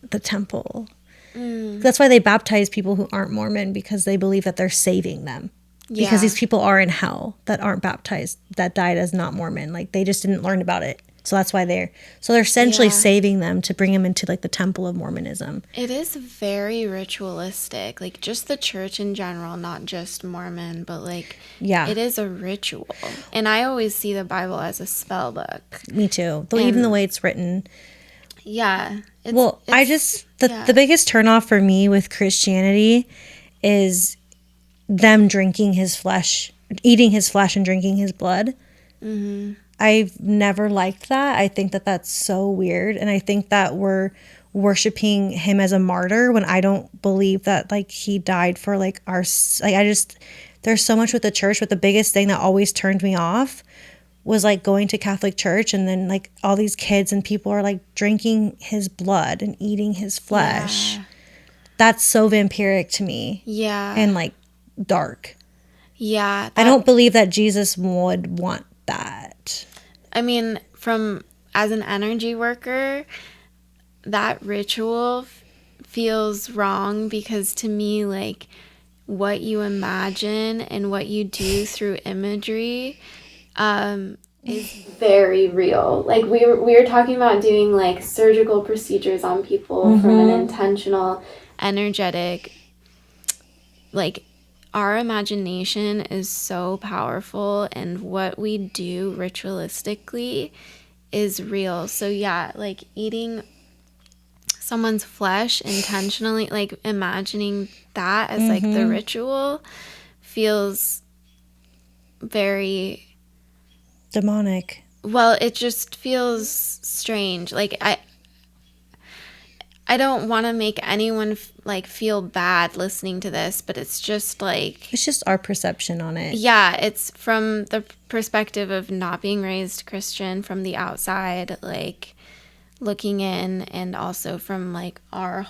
the temple. That's why they baptize people who aren't Mormon, because they believe that they're saving them. Yeah. Because these people are in hell that aren't baptized, that died as not Mormon. Like they just didn't learn about it. So that's why they're essentially Yeah. saving them to bring them into like the temple of Mormonism. It is very ritualistic, like just the church in general, not just Mormon, but like Yeah. it is a ritual. And I always see the Bible as a spell book. Me too. Though even the way it's written. Yeah. Well, I just the biggest turnoff for me with Christianity is them drinking his flesh, eating his flesh and drinking his blood. I've never liked that. I think that that's so weird, and I think that we're worshiping him as a martyr when I don't believe that like he died for like our, like I just, there's so much with the church, but the biggest thing that always turned me off was like going to Catholic church, and then like all these kids and people are like drinking his blood and eating his flesh. Yeah. That's so vampiric to me. Yeah. And like dark. Yeah. I don't believe that Jesus would want that. I mean, as an energy worker, that ritual feels wrong, because to me, like what you imagine and what you do through imagery is very real. Like we were talking about doing like surgical procedures on people from an intentional, energetic, like our imagination is so powerful, and what we do ritualistically is real. So yeah, like eating someone's flesh intentionally, like imagining that as like the ritual feels very Demonic. well, it just feels strange. Like I don't want to make anyone like feel bad listening to this, but it's just like, It's just our perception on it. yeah, it's from the perspective of not being raised Christian, from the outside, like looking in, and also from like our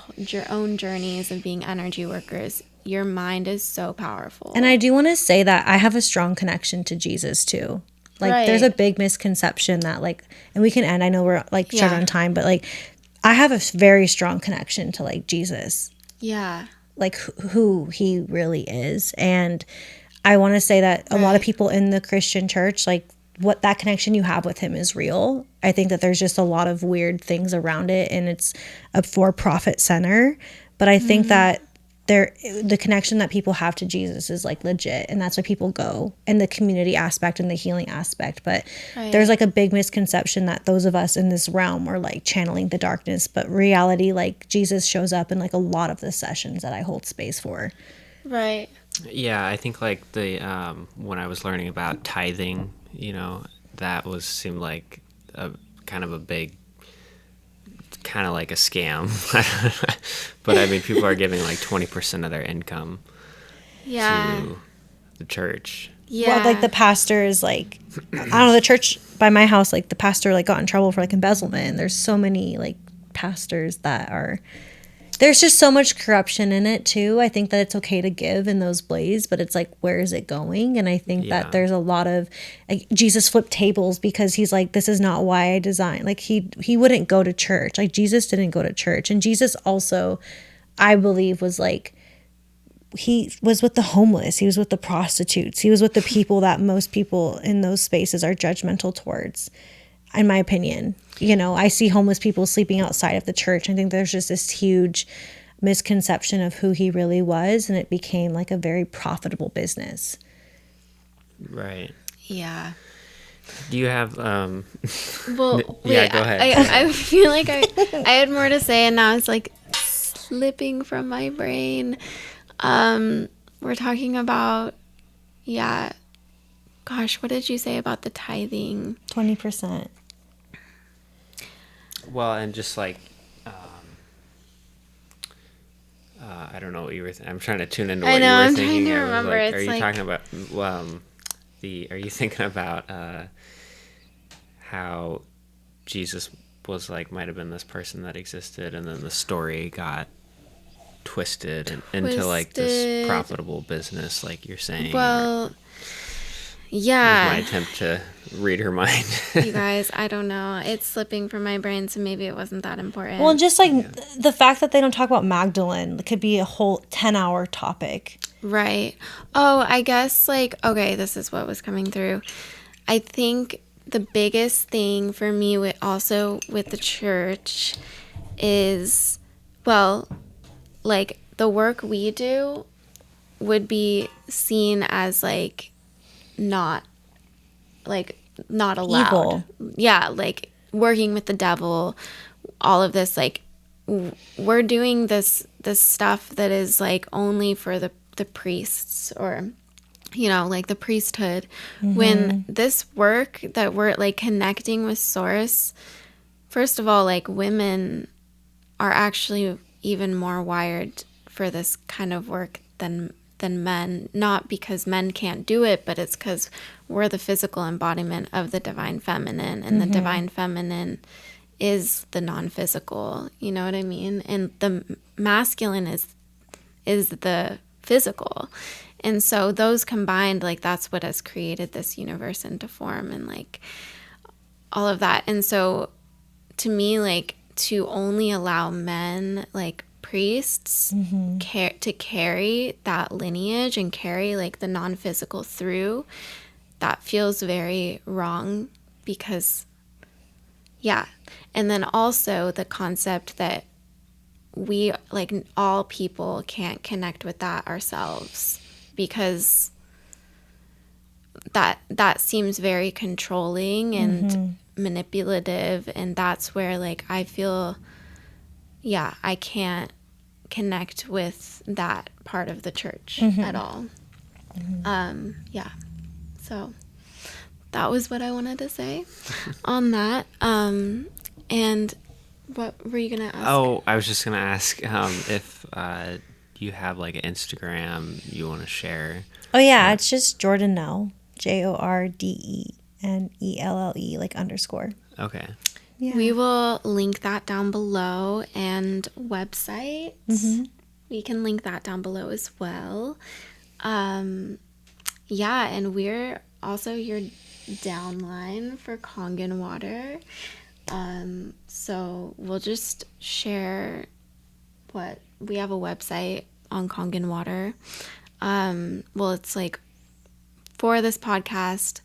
own journeys of being energy workers. Your mind is so powerful. And I do want to say that I have a strong connection to Jesus too. Like Right. there's a big misconception that like, and we can end, I know we're like short Yeah. on time, but like I have a very strong connection to like Jesus, Yeah. like who he really is. And I want to say that a lot of people in the Christian church, like what that connection you have with him is real. I think that there's just a lot of weird things around it, and it's a for-profit center. But I think that the connection that people have to Jesus is like legit, and that's why people go, and the community aspect and the healing aspect. But there's like a big misconception that those of us in this realm are like channeling the darkness, but reality, like Jesus shows up in like a lot of the sessions that I hold space for. Right. Yeah, I think like the when I was learning about tithing, that seemed like a kind of a big, kind of like a scam. But I mean, people are giving like 20% of their income Yeah. to the church. Yeah. like the pastor is like, I don't know, the church by my house, like the pastor like got in trouble for like embezzlement. And there's so many like pastors that are, there's just so much corruption in it too. I think that it's okay to give in those blaze, but it's like, where is it going? And I think that there's a lot of like, Jesus flipped tables because he's like, this is not why I designed. Like he wouldn't go to church. Like Jesus didn't go to church. And Jesus also, I believe, was like, he was with the homeless. He was with the prostitutes. He was with the people that most people in those spaces are judgmental towards, in my opinion. You know, I see homeless people sleeping outside of the church. I think there's just this huge misconception of who he really was, and it became like a very profitable business. Right. Yeah. Do you have Well, yeah, go ahead. I feel like I had more to say, and now it's like slipping from my brain. We're talking about, gosh, what did you say about the tithing? 20%. Well, and just like, I don't know what you were. I'm trying to tune into what you were I'm thinking. trying to I was remember. like, It's are you like, talking about Are you thinking about how Jesus was like might have been this person that existed, and then the story got twisted into like this profitable business, like you're saying? well, was yeah. my attempt to read her mind. You guys, I don't know. It's slipping from my brain, so maybe it wasn't that important. Well, just like the fact that they don't talk about Magdalene could be a whole 10-hour topic. Right. Oh, I guess like, okay, this is what was coming through. I think the biggest thing for me with the church is, well, like the work we do would be seen as like not allowed. Evil. Yeah, like working with the devil, all of this, like we're doing this stuff that is like only for the priests, or you know, like the priesthood. When this work that we're like connecting with source, first of all, like women are actually even more wired for this kind of work than men, not because men can't do it, but it's because we're the physical embodiment of the divine feminine, and the divine feminine is the non-physical, you know what I mean? And the masculine is the physical. And so those combined, like that's what has created this universe into form, and like all of that. And so to me, like to only allow men, like priests, to carry that lineage and carry like the non-physical through, that feels very wrong, because and then also the concept that we, like all people, can't connect with that ourselves, because that seems very controlling and manipulative, and that's where like I feel I can't connect with that part of the church at all. So that was what I wanted to say on that. And what were you gonna ask? Oh, I was just gonna ask if you have like an Instagram you want to share. Oh yeah, it's just Jordenelle, Jordenelle, like _ Okay. Yeah. We will link that down below, and website. We can link that down below as well. And we're also your downline for Kangen water. So we'll just share what we have a website on Kangen water. Well, it's like for this podcast,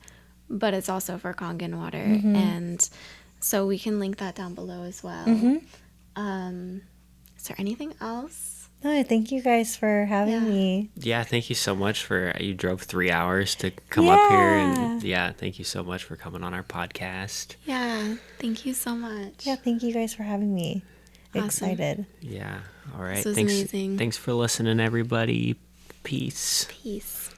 but it's also for Kangen water, and so we can link that down below as well. Is there anything else? No, thank you guys for having me. Yeah, thank you so much you drove 3 hours to come up here, and thank you so much for coming on our podcast. Yeah, thank you so much. Yeah, thank you guys for having me. Awesome. Excited. Yeah, all right. This was Thanks, amazing. Thanks for listening, everybody. Peace. Peace.